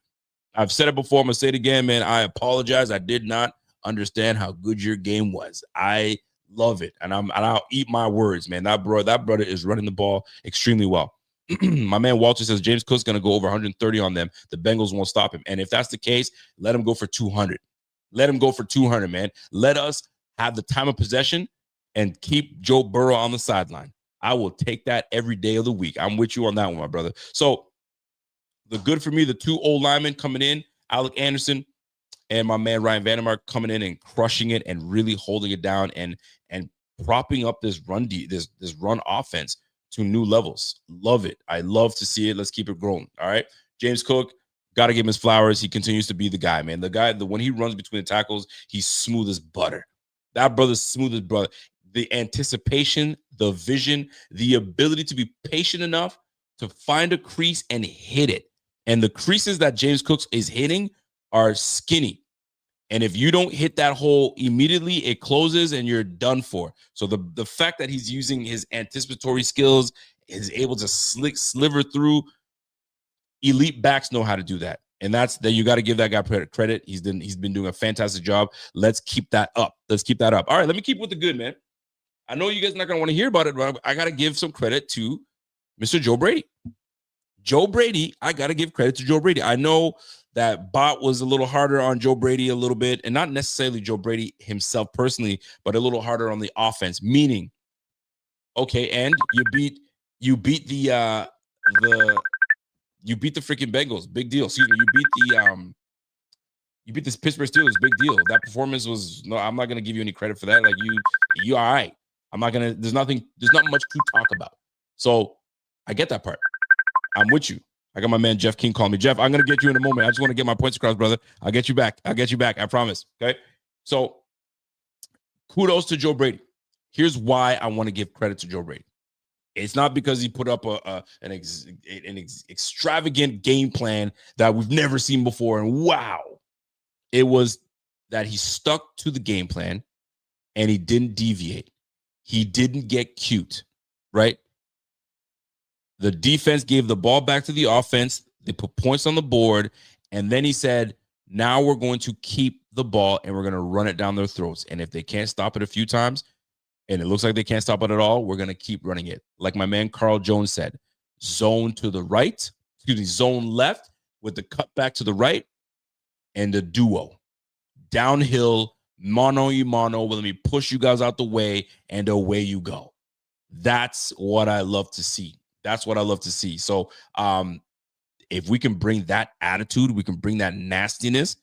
Speaker 1: I've said it before. I'm going to say it again, man. I apologize. I did not understand how good your game was. I love it. And I'll eat my words, man. That brother is running the ball extremely well. My man Walter says James Cook's going to go over 130 on them. The Bengals won't stop him. And if that's the case, let him go for 200. Let him go for 200, man. Let us have the time of possession and keep Joe Burrow on the sideline. I will take that every day of the week. I'm with you on that one, my brother. So the good for me, the 2 old linemen coming in, Alec Anderson and my man Ryan Vandermark coming in and crushing it and really holding it down and propping up this this run offense to new levels. Love it. I love to see it. Let's keep it growing. All right. James Cook, got to give him his flowers. He continues to be the guy, man. When he runs between the tackles, he's smooth as butter. That brother's smooth as butter. The anticipation, the vision, the ability to be patient enough to find a crease and hit it. And the creases that James Cook is hitting are skinny. And if you don't hit that hole immediately, it closes and you're done for. So the fact that he's using his anticipatory skills, is able to sliver through, elite backs know how to do that. And that's that. You got to give that guy credit. He's been doing a fantastic job. Let's keep that up. Let's keep that up. All right, let me keep with the good, man. I know you guys are not going to want to hear about it, but I got to give some credit to Mr. Joe Brady. Joe Brady, I got to give credit to Joe Brady. I know that Bot was a little harder on Joe Brady a little bit, and not necessarily Joe Brady himself personally, but a little harder on the offense, meaning, okay, and you beat the freaking Bengals. Big deal. Excuse me. You beat this Pittsburgh Steelers. Big deal. That performance was no. I'm not gonna give you any credit for that. Like you all right. I'm not gonna. There's not much to talk about. So I get that part. I'm with you. I got my man Jeff King calling me. Jeff, I'm gonna get you in a moment. I just want to get my points across, brother. I'll get you back. I promise. Okay. So kudos to Joe Brady. Here's why I want to give credit to Joe Brady. It's not because he put up an extravagant game plan that we've never seen before. And wow, it was that he stuck to the game plan and he didn't deviate. He didn't get cute, right? The defense gave the ball back to the offense. They put points on the board. And then he said, now we're going to keep the ball and we're going to run it down their throats. And if they can't stop it a few times, and it looks like they can't stop it at all, we're going to keep running it. Like my man Carl Jones said, zone to the right, zone left with the cut back to the right, and the duo. Downhill, mano-y-mano, let me push you guys out the way, and away you go. That's what I love to see. So if we can bring that attitude, we can bring that nastiness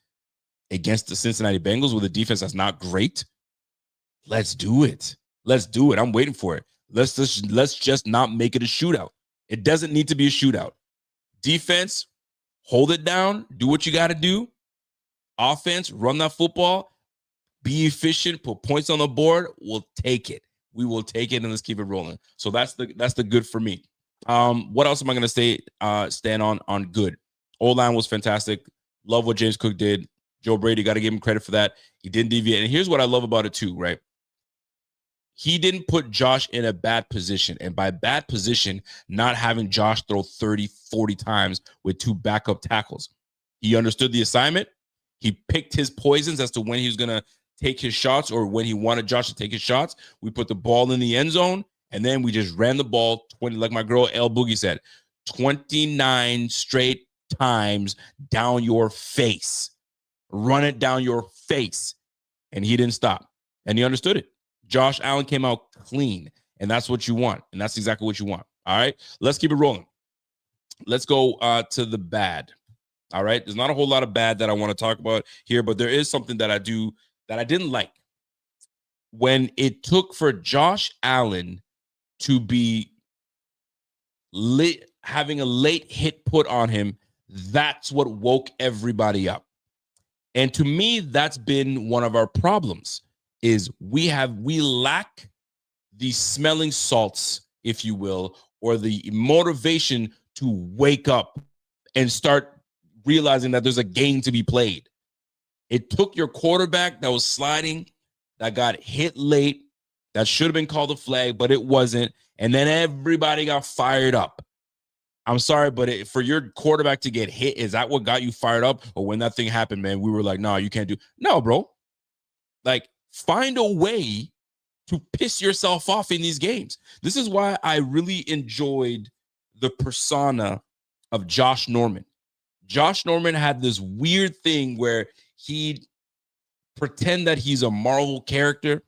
Speaker 1: against the Cincinnati Bengals with a defense that's not great, let's do it. I'm waiting for it. Let's just not make it a shootout. It doesn't need to be a shootout. Defense, hold it down. Do what you got to do. Offense, run that football. Be efficient. Put points on the board. We'll take it. We will take it, and let's keep it rolling. So that's the good for me. What else am I going to stand on good? O-line was fantastic. Love what James Cook did. Joe Brady, got to give him credit for that. He didn't deviate. And here's what I love about it too, right? He didn't put Josh in a bad position. And by bad position, not having Josh throw 30, 40 times with 2 backup tackles. He understood the assignment. He picked his poisons as to when he was going to take his shots or when he wanted Josh to take his shots. We put the ball in the end zone, and then we just ran the ball 20, like my girl El Boogie said, 29 straight times down your face. Run it down your face. And he didn't stop. And he understood it. Josh Allen came out clean, and that's what you want. And that's exactly what you want. All right, let's keep it rolling. Let's go to the bad. All right, there's not a whole lot of bad that I want to talk about here, but there is something that I didn't like. When it took for Josh Allen to be having a late hit put on him, that's what woke everybody up. And to me, that's been one of our problems. Is we lack the smelling salts, if you will, or the motivation to wake up and start realizing that there's a game to be played. It took your quarterback that was sliding, that got hit late, that should have been called a flag, but it wasn't. And then everybody got fired up. I'm sorry, but for your quarterback to get hit, is that what got you fired up? Or when that thing happened, man, we were like, no, you can't do. No, bro. Like, find a way to piss yourself off in these games. This is why I really enjoyed the persona of Josh Norman. Josh Norman had this weird thing where he'd pretend that he's a Marvel character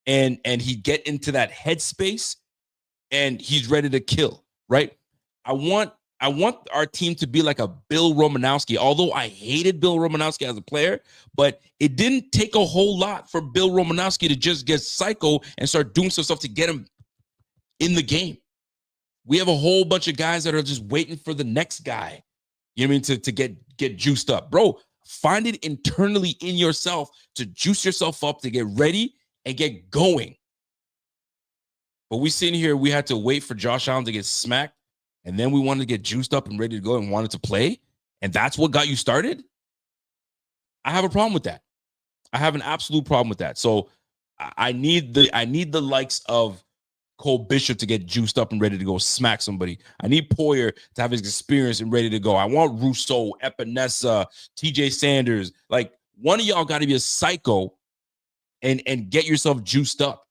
Speaker 1: and he'd get into that headspace and he's ready to kill, right? I want our team to be like a Bill Romanowski, although I hated Bill Romanowski as a player, but it didn't take a whole lot for Bill Romanowski to just get psycho and start doing some stuff to get him in the game. We have a whole bunch of guys that are just waiting for the next guy, you know what I mean, to get juiced up. Bro, find it internally in yourself to juice yourself up, to get ready and get going. But we sitting here, we had to wait for Josh Allen to get smacked, and then we wanted to get juiced up and ready to go and wanted to play, and that's what got you started? I have a problem with that. I have an absolute problem with that. So I need the likes of Cole Bishop to get juiced up and ready to go smack somebody. I need Poyer to have his experience and ready to go. I want Rousseau, Epinesa, TJ Sanders. Like, one of y'all got to be a psycho and get yourself juiced up.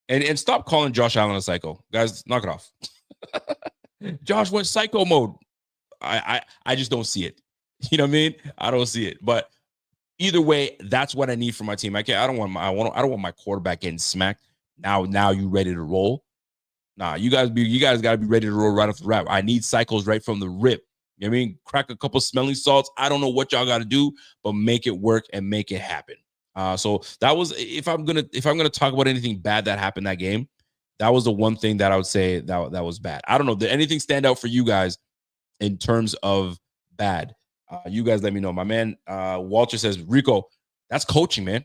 Speaker 1: And stop calling Josh Allen a psycho. Guys, knock it off. Josh went psycho mode. I just don't see it. You know what I mean? I don't see it. But either way, that's what I need for my team. I don't want my quarterback getting smacked. Now you ready to roll? Nah, you guys got to be ready to roll right off the rap. I need cycles right from the rip. You know what I mean? Crack a couple smelling salts. I don't know what y'all got to do, but make it work and make it happen. So that was, if I'm gonna talk about anything bad that happened that game, that was the one thing that I would say that was bad. I don't know. Did anything stand out for you guys in terms of bad? You guys let me know. My man Walter says, Rico, that's coaching, man.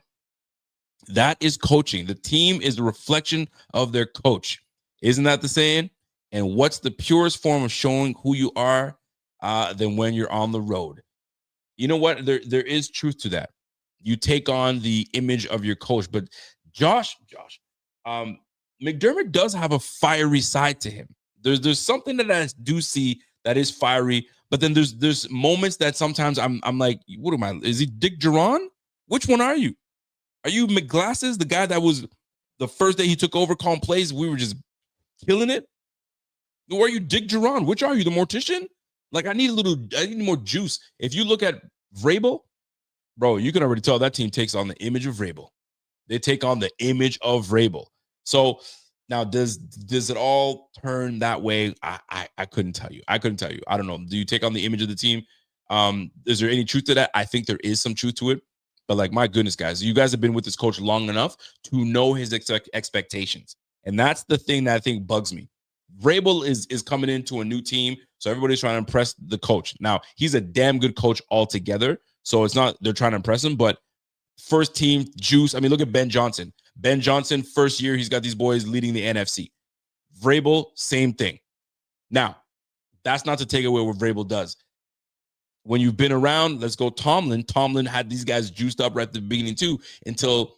Speaker 1: That is coaching. The team is a reflection of their coach. Isn't that the saying? And what's the purest form of showing who you are than when you're on the road? You know what? There is truth to that. You take on the image of your coach. But Josh, McDermott does have a fiery side to him. There's something that I do see that is fiery, but then there's moments that sometimes I'm like, what am I? Is he Dick Duran? Which one are you? Are you McGlasses, the guy that was the first day he took over calling plays, we were just killing it? Or are you Dick Duran? Which are you, the mortician? Like, I need more juice. If you look at Vrabel, bro, you can already tell that team takes on the image of Vrabel. They take on the image of Vrabel. So now, does it all turn that way? I couldn't tell you. I don't know. Do you take on the image of the team? Is there any truth to that? I think there is some truth to it. But, like, my goodness, guys, you guys have been with this coach long enough to know his expectations. And that's the thing that I think bugs me. Vrabel is coming into a new team, so everybody's trying to impress the coach. Now, he's a damn good coach altogether, so it's not they're trying to impress him, but first team juice. I mean, look at Ben Johnson. Ben Johnson, first year, he's got these boys leading the NFC. Vrabel, same thing. Now, that's not to take away what Vrabel does. When you've been around, let's go Tomlin. Tomlin had these guys juiced up right at the beginning too, until,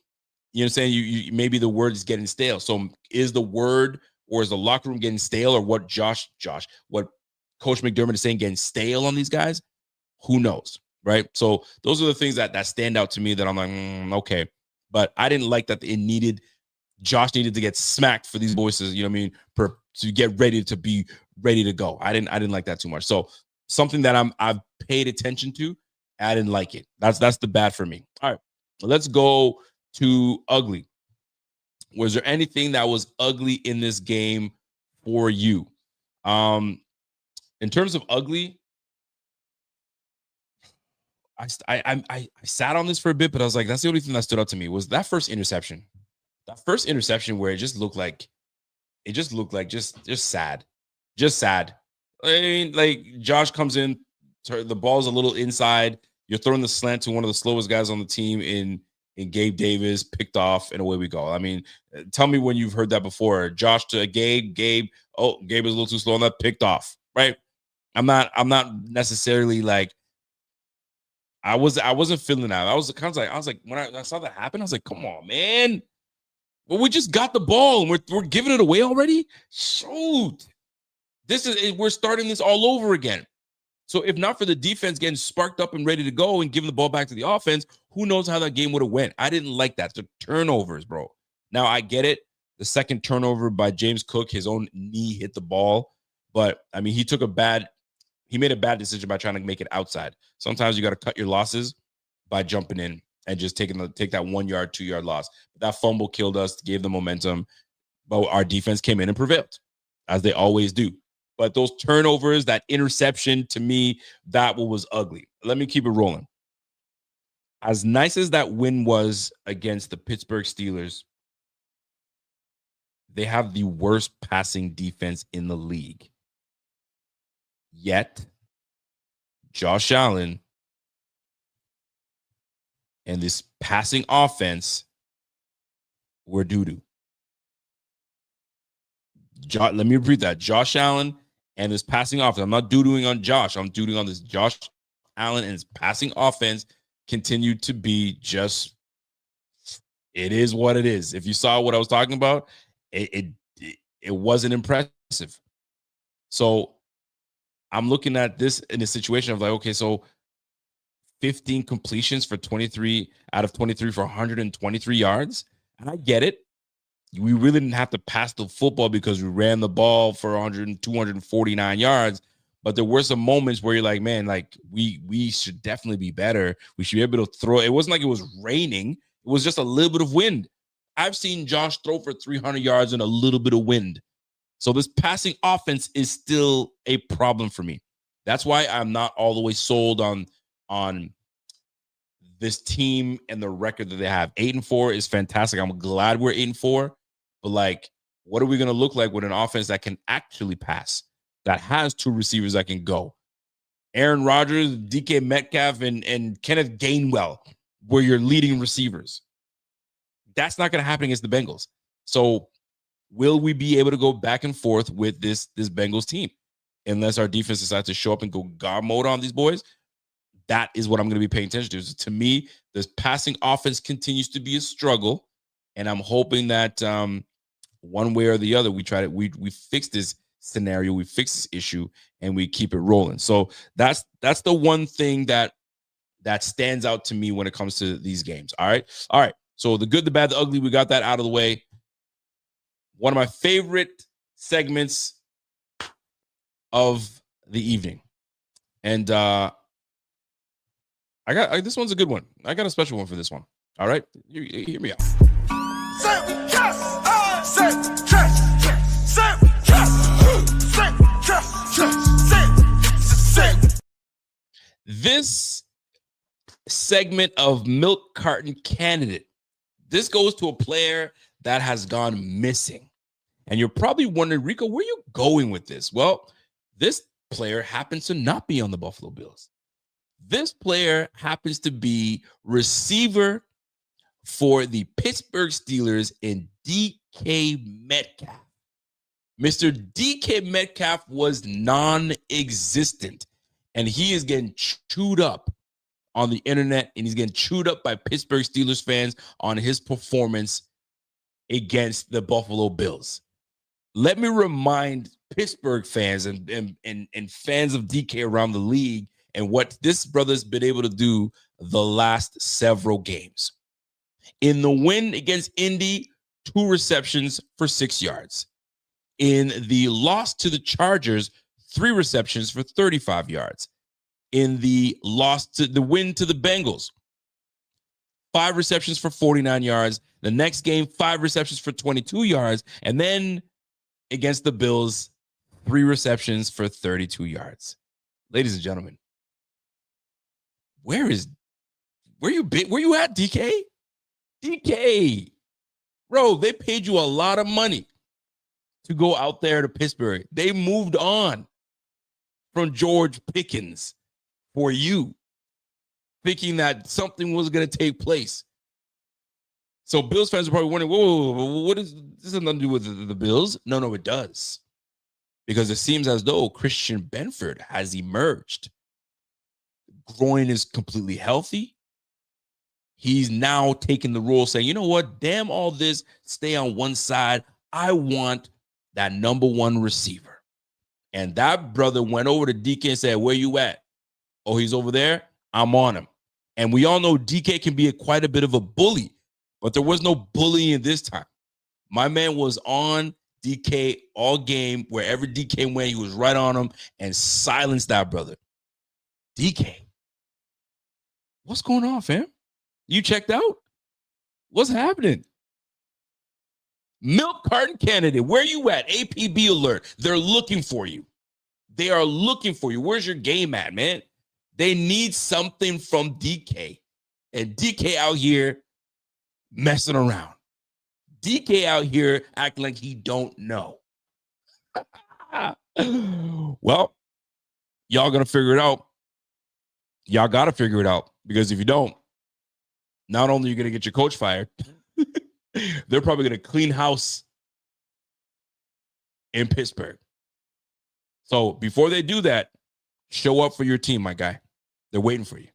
Speaker 1: you know what I'm saying, you maybe the word is getting stale. So is the word or is the locker room getting stale, or what what Coach McDermott is saying getting stale on these guys? Who knows, right? So those are the things that stand out to me that I'm like, okay. But I didn't like that Josh needed to get smacked for these boys, you know what I mean, to get ready to be ready to go. I didn't like that too much. So something that I've paid attention to, I didn't like it. That's the bad for me. All right, let's go to ugly. Was there anything that was ugly in this game for you? In terms of ugly, I sat on this for a bit, but I was like, that's the only thing that stood out to me was that first interception. That first interception where it just looked like just sad. Just sad. I mean, like, Josh comes in, the ball's a little inside. You're throwing the slant to one of the slowest guys on the team in Gabe Davis, picked off, and away we go. I mean, tell me when you've heard that before. Josh to Gabe, Gabe is a little too slow on that, picked off, right? I'm not necessarily like, I wasn't feeling that. I was like, when I saw that happen, I was like, come on, man. Well, we just got the ball and we're giving it away already. Shoot. We're starting this all over again. So if not for the defense getting sparked up and ready to go and giving the ball back to the offense, who knows how that game would have went? I didn't like that. The turnovers, bro. Now I get it. The second turnover by James Cook, his own knee hit the ball. But I mean, he made a bad decision by trying to make it outside. Sometimes you got to cut your losses by jumping in and just take that 1 yard, 2 yard loss. That fumble killed us, gave the momentum, but our defense came in and prevailed, as they always do. But those turnovers, that interception, to me, that was ugly. Let me keep it rolling. As nice as that win was against the Pittsburgh Steelers, they have the worst passing defense in the league. Yet, Josh Allen and this passing offense were doo-doo. Let me repeat that. Josh Allen and his passing offense. I'm not doo-dooing on Josh. I'm doo-dooing on this. Josh Allen and his passing offense continued to be just, it is what it is. If you saw what I was talking about, it wasn't impressive. So I'm looking at this in a situation of like, okay, so 15 completions for 23 out of 23 for 123 yards. And I get it. We really didn't have to pass the football because we ran the ball for 249 yards. But there were some moments where you're like, man, like we should definitely be better. We should be able to throw. It wasn't like it was raining. It was just a little bit of wind. I've seen Josh throw for 300 yards and a little bit of wind. So this passing offense is still a problem for me. That's why I'm not all the way sold on this team and the record that they have. 8-4 is fantastic. I'm glad we're 8-4. But like, what are we going to look like with an offense that can actually pass, that has two receivers that can go? Aaron Rodgers, DK Metcalf, and Kenneth Gainwell were your leading receivers. That's not going to happen against the Bengals. So will we be able to go back and forth with this Bengals team? Unless our defense decides to show up and go God mode on these boys, that is what I'm going to be paying attention to. So to me, this passing offense continues to be a struggle, and I'm hoping that one way or the other, we fix this scenario, we fix this issue, and we keep it rolling. So that's the one thing that stands out to me when it comes to these games. All right. So the good, the bad, the ugly, we got that out of the way. One of my favorite segments of the evening, and I got this one's a good one. I got a special one for this one. All right, you hear me out. This segment of Milk Carton Candidate, this goes to a player that has gone missing. And you're probably wondering, Rico, where are you going with this? Well, this player happens to not be on the Buffalo Bills. This player happens to be receiver for the Pittsburgh Steelers in DK Metcalf. Mr. DK Metcalf was non-existent, and he is getting chewed up on the internet, and he's getting chewed up by Pittsburgh Steelers fans on his performance against the Buffalo Bills. Let me remind Pittsburgh fans and fans of DK around the league and what this brother's been able to do the last several games. In the win against Indy, 2 receptions for 6 yards. In the loss to the Chargers, 3 receptions for 35 yards. In the win to the Bengals, 5 receptions for 49 yards. The next game, 5 receptions for 22 yards. And then against the Bills, 3 receptions for 32 yards. Ladies and gentlemen, where you at, DK? DK, bro, they paid you a lot of money to go out there to Pittsburgh. They moved on from George Pickens for you, thinking that something was going to take place. So Bills fans are probably wondering, whoa, what is this? Has nothing to do with the Bills? No, it does. Because it seems as though Christian Benford has emerged. Groin is completely healthy. He's now taking the role saying, you know what? Damn all this. Stay on one side. I want that number 1 receiver. And that brother went over to DK and said, where you at? Oh, he's over there? I'm on him. And we all know DK can be quite a bit of a bully, but there was no bullying this time. My man was on DK all game. Wherever DK went, he was right on him and silenced that brother. DK, what's going on, fam? You checked out? What's happening? Milk carton candidate, where you at? APB alert. They're looking for you. They are looking for you. Where's your game at, man? They need something from DK. And DK out here messing around. DK out here acting like he don't know. Well, y'all gonna figure it out. Y'all gotta figure it out. Because if you don't, not only are you gonna get your coach fired, they're probably gonna clean house in Pittsburgh. So before they do that, show up for your team, my guy. They're waiting for you.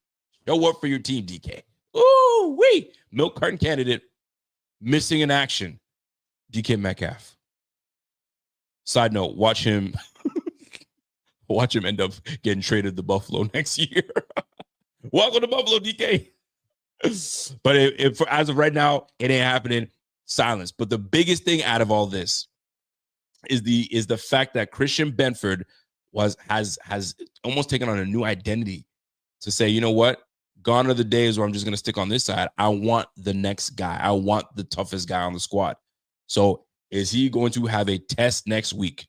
Speaker 1: Show up for your team, DK. Ooh, wait. Milk carton candidate missing in action. DK Metcalf. Side note, watch him end up getting traded to Buffalo next year. Welcome to Buffalo, DK. But if as of right now, it ain't happening. Silence. But the biggest thing out of all this is the fact that Christian Benford has almost taken on a new identity to say, you know what? Gone are the days where I'm just going to stick on this side. I want the next guy. I want the toughest guy on the squad. So is he going to have a test next week?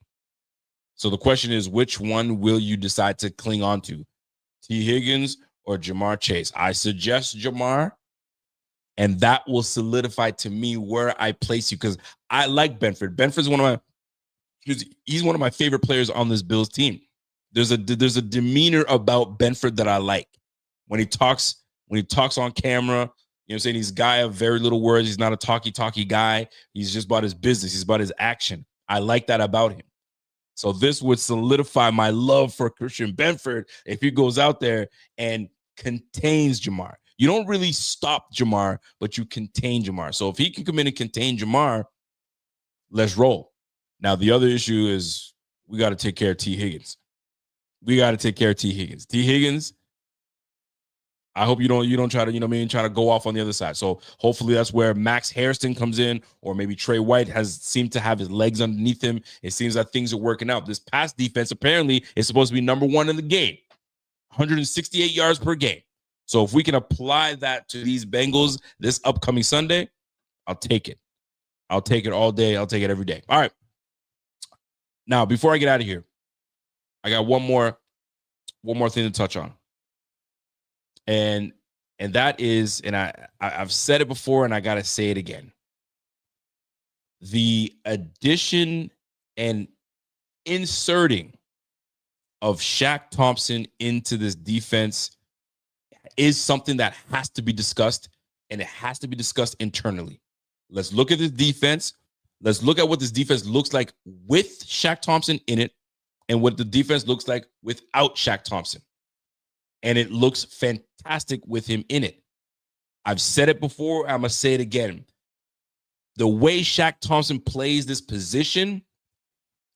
Speaker 1: So the question is, which one will you decide to cling on to? T. Higgins or Jamar Chase? I suggest Jamar, and that will solidify to me where I place you because I like Benford. Benford's he's one of my favorite players on this Bills team. There's a demeanor about Benford that I like. When he talks on camera, you know what I'm saying? He's a guy of very little words. He's not a talky guy. He's just about his business. He's about his action. I like that about him. So this would solidify my love for Christian Benford if he goes out there and contains Jamar. You don't really stop Jamar, but you contain Jamar. So if he can come in and contain Jamar, let's roll. Now, the other issue is we got to take care of T. Higgins. T. Higgins, I hope you don't try to, try to go off on the other side. So hopefully that's where Max Harrison comes in, or maybe Trey White has seemed to have his legs underneath him. It seems like things are working out. This pass defense apparently is supposed to be number one in the game, 168 yards per game. So if we can apply that to these Bengals this upcoming Sunday, I'll take it. I'll take it all day. I'll take it every day. All right. Now, before I get out of here, I got one more thing to touch on. And that is, and I've said it before and I got to say it again. The addition and inserting of Shaq Thompson into this defense is something that has to be discussed, and it has to be discussed internally. Let's look at this defense. Let's look at what this defense looks like with Shaq Thompson in it and what the defense looks like without Shaq Thompson. And it looks fantastic with him in it. I've said it before. I'm going to say it again. The way Shaq Thompson plays this position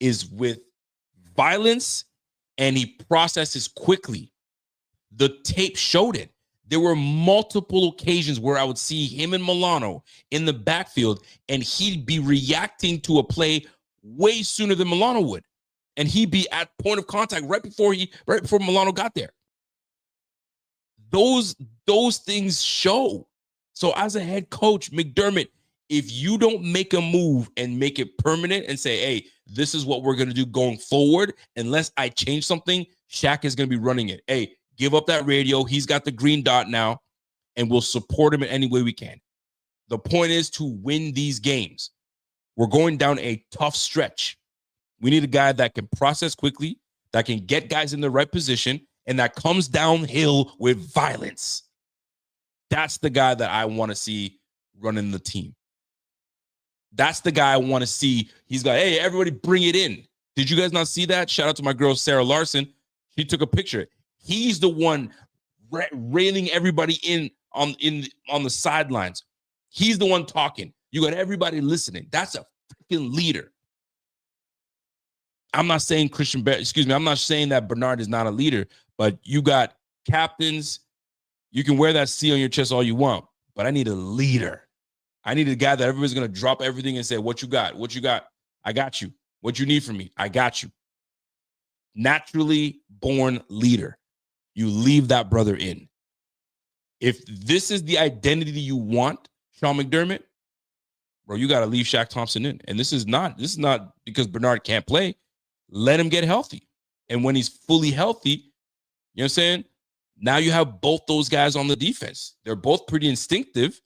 Speaker 1: is with violence, and he processes quickly. The tape showed it. There were multiple occasions where I would see him and Milano in the backfield, and he'd be reacting to a play way sooner than Milano would. And he'd be at point of contact right before Milano got there. Those things show. So as a head coach, McDermott, if you don't make a move and make it permanent and say, hey, this is what we're going to do going forward, unless I change something, Shaq is going to be running it. Hey, give up that radio. He's got the green dot now, and we'll support him in any way we can. The point is to win these games. We're going down a tough stretch. We need a guy that can process quickly, that can get guys in the right position, and that comes downhill with violence. That's the guy that I want to see running the team. That's the guy I want to see. He's got, hey, everybody bring it in. Did you guys not see that? Shout out to my girl, Sarah Larson. She took a picture. He's the one railing everybody in on the sidelines. He's the one talking. You got everybody listening. That's a freaking leader. I'm not saying I'm not saying that Bernard is not a leader, but you got captains. You can wear that C on your chest all you want, but I need a leader. I need a guy that everybody's going to drop everything and say, what you got? What you got? I got you. What you need from me, I got you. Naturally born leader. You leave that brother in. If this is the identity you want, Sean McDermott, bro, you got to leave Shaq Thompson in. And this is not because Bernard can't play. Let him get healthy. And when he's fully healthy, you know what I'm saying? Now you have both those guys on the defense. They're both pretty instinctive.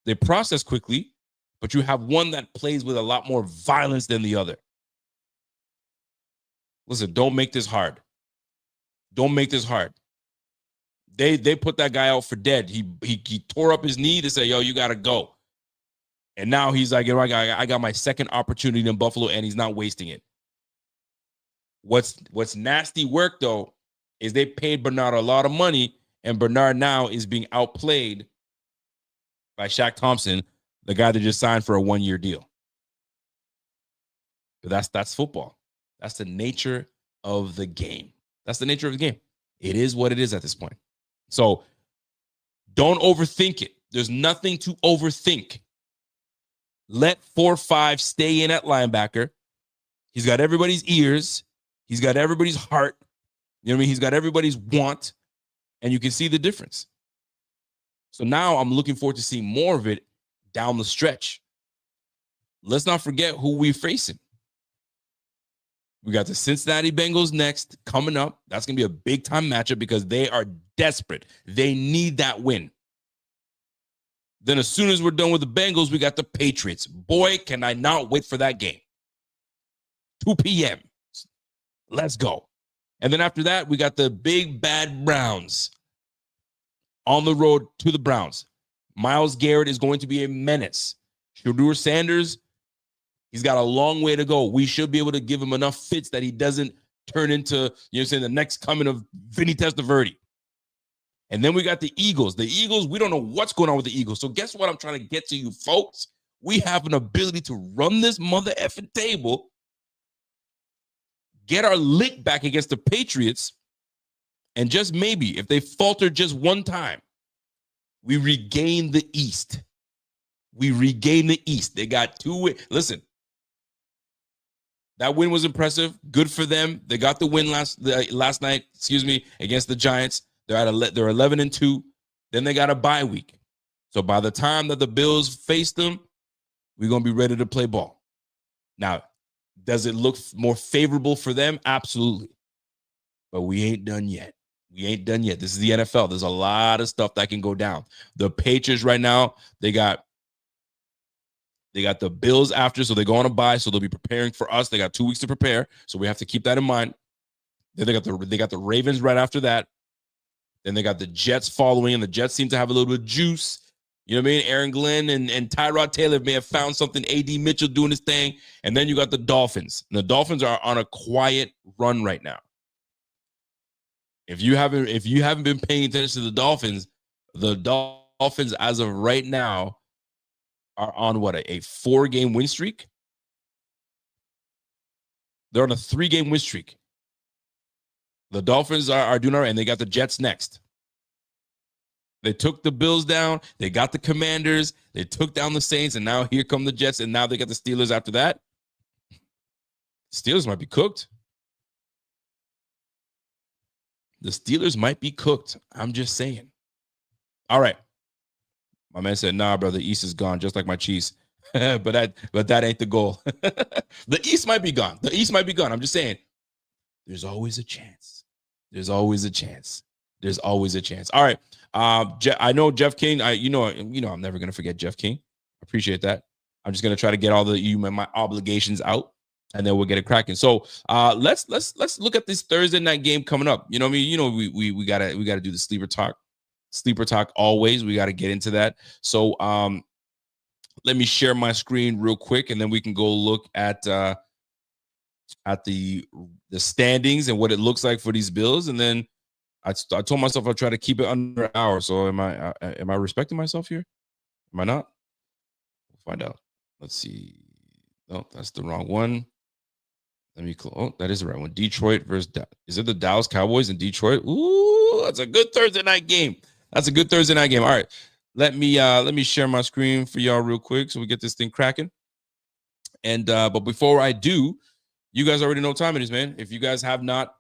Speaker 1: They process quickly, but you have one that plays with a lot more violence than the other. Listen, don't make this hard. Don't make this hard. They put that guy out for dead. He tore up his knee to say, yo, you got to go. And now he's like, I got my second opportunity in Buffalo, and he's not wasting it. What's nasty work, though, is they paid Bernard a lot of money, and Bernard now is being outplayed by Shaq Thompson, the guy that just signed for a 1-year deal. But that's football. That's the nature of the game. That's the nature of the game. It is what it is at this point. So don't overthink it. There's nothing to overthink. Let 4-5 stay in at linebacker. He's got everybody's ears. He's got everybody's heart. You know what I mean? He's got everybody's want. And you can see the difference. So now I'm looking forward to seeing more of it down the stretch. Let's not forget who we're facing. We got the Cincinnati Bengals next coming up. That's going to be a big-time matchup because they are desperate. They need that win. Then as soon as we're done with the Bengals, we got the Patriots. Boy, can I not wait for that game. 2 p.m. Let's go. And then after that, we got the big, bad Browns on the road to the Browns. Myles Garrett is going to be a menace. Shedeur Sanders, he's got a long way to go. We should be able to give him enough fits that he doesn't turn into, you know what I'm saying, the next coming of Vinny Testaverde. And then we got the Eagles. The Eagles, we don't know what's going on with the Eagles. So guess what I'm trying to get to you folks? We have an ability to run this mother effing table, get our lick back against the Patriots, and just maybe, if they falter just one time, we regain the East. We regain the East. They got 2 wins. Listen, that win was impressive. Good for them. They got the win last night, against the Giants. They're 11-2. Then they got a bye week. So by the time that the Bills face them, we're going to be ready to play ball. Now, does it look more favorable for them? Absolutely. But we ain't done yet. We ain't done yet. This is the NFL. There's a lot of stuff that can go down. The Patriots right now, they got the Bills after, so they go on a bye, so they'll be preparing for us. They got 2 weeks to prepare, so we have to keep that in mind. Then they got the Ravens right after that. Then they got the Jets following, and the Jets seem to have a little bit of juice. You know what I mean? Aaron Glenn and Tyrod Taylor may have found something. A.D. Mitchell doing his thing. And then you got the Dolphins. And the Dolphins are on a quiet run right now. If you haven't been paying attention to the Dolphins as of right now are on what, a 4-game win streak? They're on a 3-game win streak. The Dolphins are doing all right, and they got the Jets next. They took the Bills down. They got the Commanders. They took down the Saints, and now here come the Jets, and now they got the Steelers after that. Steelers might be cooked. The Steelers might be cooked. I'm just saying. All right. My man said, nah, brother, the East is gone, just like my Chiefs. but that ain't the goal. The East might be gone. The East might be gone. I'm just saying, there's always a chance. There's always a chance. There's always a chance. All right. I know Jeff King. I'm never gonna forget Jeff King. Appreciate that. I'm just gonna try to get all my obligations out, and then we'll get it cracking. So let's look at this Thursday night game coming up. You know what I mean? You know, we gotta do the sleeper talk. Sleeper talk always. We gotta get into that. So let me share my screen real quick, and then we can go look at the standings and what it looks like for these Bills, and then I told myself I'll try to keep it under an hour. So am I respecting myself here? Am I not? We'll find out. Let's see. No, that's the wrong one. Let me oh, that is the right one. Detroit versus is it the Dallas Cowboys in Detroit? Ooh, that's a good Thursday night game. That's a good Thursday night game. All right. Let me share my screen for y'all real quick so we get this thing cracking. And but before I do, you guys already know what time it is, man. If you guys have not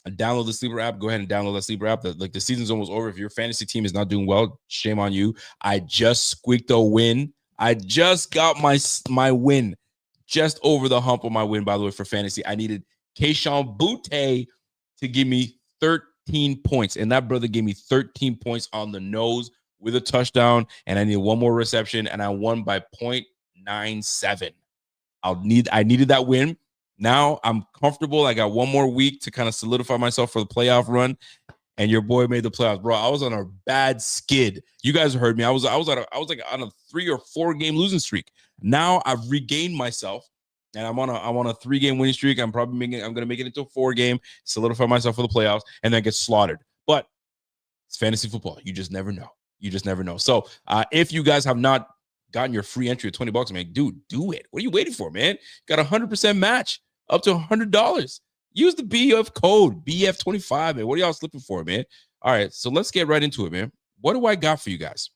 Speaker 1: download the Sleeper app, go ahead and download the Sleeper app. The season's almost over. If your fantasy team is not doing well, shame on you. I just squeaked a win. I just got my win, just over the hump of my win, by the way, for fantasy. I needed Keyshawn Butte to give me 13 points, and that brother gave me 13 points on the nose with a touchdown, and I needed one more reception, and I won by 0.97. I needed that win. Now I'm comfortable. I got one more week to kind of solidify myself for the playoff run, and your boy made the playoffs, bro. I was on a bad skid. You guys heard me. I was like on a 3 or 4 game losing streak. Now I've regained myself, and I'm on a 3-game winning streak. I'm gonna make it into a 4-game, solidify myself for the playoffs, and then get slaughtered. But it's fantasy football. You just never know. You just never know. So if you guys have not gotten your free entry of $20, man, dude, do it. What are you waiting for, man? Got a 100% match up to $100. Use the BF code BF25, man. What are y'all slipping for, man? All right, so let's get right into it, man. What do I got for you guys?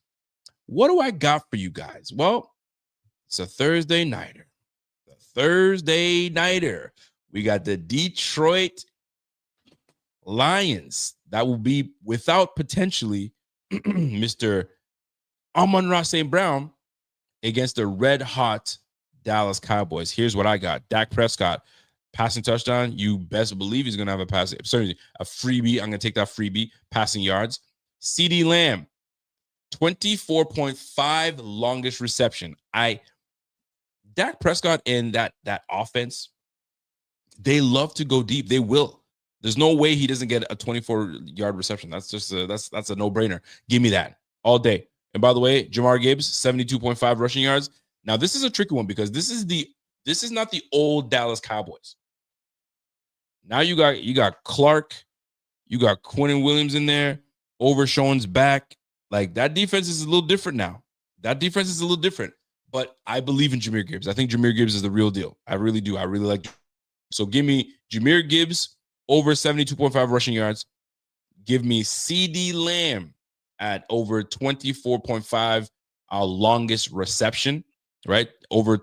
Speaker 1: Well, it's a Thursday nighter. We got the Detroit Lions that will be without potentially Mr. Amon-Ra St. Brown against the red-hot Dallas Cowboys. Here's what I got. Dak Prescott, passing touchdown. You best believe he's going to have a freebie. I'm going to take that freebie, passing yards. CD Lamb, 24.5 longest reception. Dak Prescott and that offense, they love to go deep. They will. There's no way he doesn't get a 24-yard reception. That's just that's a no-brainer. Give me that all day. And by the way, Jamar Gibbs, 72.5 rushing yards. Now, this is a tricky one because this is not the old Dallas Cowboys. Now you got Clark, you got Quinnen Williams in there, Overshown's back. Like, that defense is a little different now. But I believe in Jahmyr Gibbs. I think Jahmyr Gibbs is the real deal. I really do. I really like. So give me Jahmyr Gibbs over 72.5 rushing yards. Give me CD Lamb at over 24.5 longest reception, right? Over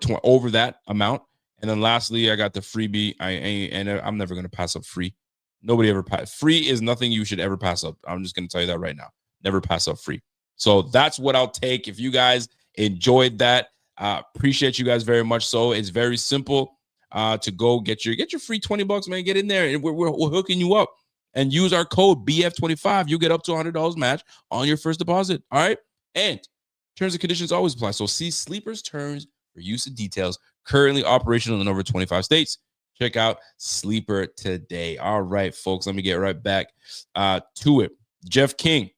Speaker 1: that amount. And then lastly, I got the freebie. I'm never going to pass up free. Nobody ever pass. Free is nothing you should ever pass up. I'm just going to tell you that right now. Never pass up free. So that's what I'll take. If you guys enjoyed that, appreciate you guys very much. So it's very simple to go get your free $20, man. Get in there, and we're hooking you up. And use our code BF25. You'll get up to $100 match on your first deposit. All right. And terms and conditions always apply. So see Sleeper's terms for use and details. Currently operational in over 25 states. Check out Sleeper today. All right, folks. Let me get right back to it. Jeff King,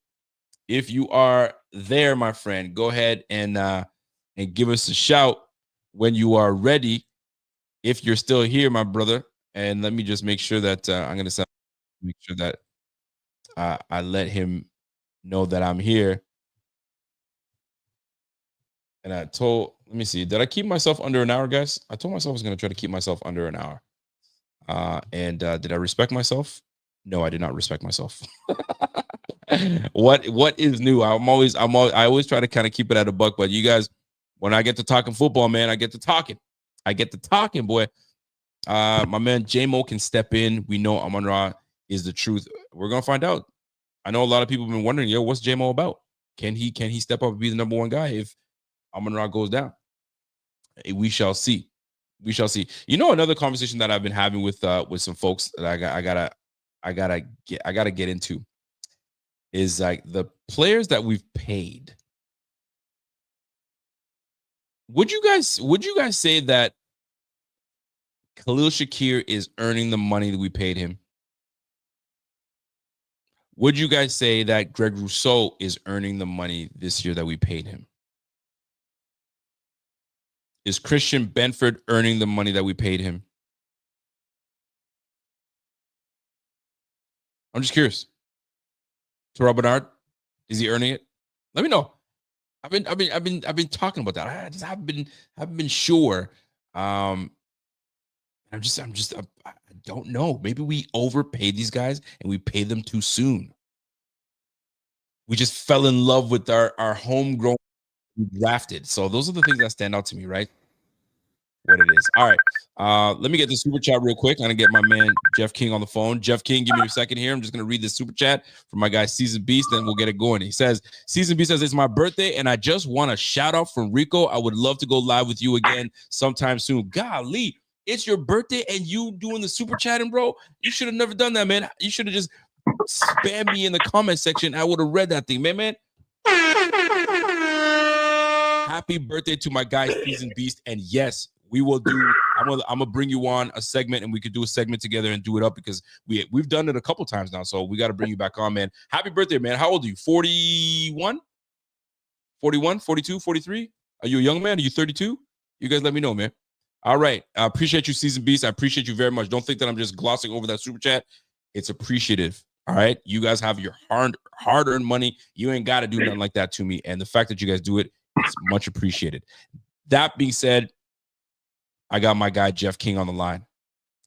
Speaker 1: if you are there, my friend, go ahead and give us a shout when you are ready. If you're still here, my brother. And let me just make sure that I'm going to make sure that I let him know that I'm here. And let me see, did I keep myself under an hour, guys? I told myself I was going to try to keep myself under an hour. And did I respect myself? No, I did not respect myself. What is new? I always try to kind of keep it at a buck, but you guys, when I get to talking football, man, I get to talking, boy. My man J-Mo can step in. We know Amon-Ra is the truth. We're gonna find out. I know a lot of people have been wondering, what's J-Mo about? Can he step up and be the number one guy if Amon-Ra goes down? We shall see. Another conversation that I've been having with some folks that I gotta get into is like the players that we've paid. Would you guys say that Khalil Shakir is earning the money that we paid him? Would you guys say that Greg Rousseau is earning the money this year that we paid him? Is Christian Benford earning the money that we paid him? I'm just curious. Terrell Bernard, is he earning it? Let me know. I've been talking about that. I just haven't been sure. I don't know. Maybe we overpaid these guys and we paid them too soon. We just fell in love with our homegrown drafted. So those are the things that stand out to me, right? what it is. All right. Let me get the super chat real quick. I'm going to get my man Jeff King on the phone. Jeff King, give me a second here. I'm just going to read this super chat from my guy Season Beast, then we'll get it going. He says, Season Beast says, it's my birthday, and I just want a shout out from Rico. I would love to go live with you again sometime soon. Golly, it's your birthday and you doing the super chatting, bro. You should have never done that, man. You should have just spammed me in the comment section. I would have read that thing, man. Happy birthday to my guy Season Beast. And yes, we will do. I'm gonna bring you on a segment, and we could do a segment together and do it up because we've done it a couple times now. So we got to bring you back on, man. Happy birthday, man. How old are you? 41? 41, 42, 43? Are you a young man? Are you 32? You guys let me know, man. All right. I appreciate you, Season Beast. I appreciate you very much. Don't think that I'm just glossing over that super chat. It's appreciative. All right. You guys have your hard-earned money. You ain't got to do nothing like that to me. And the fact that you guys do it is much appreciated. That being said, I got my guy Jeff King on the line.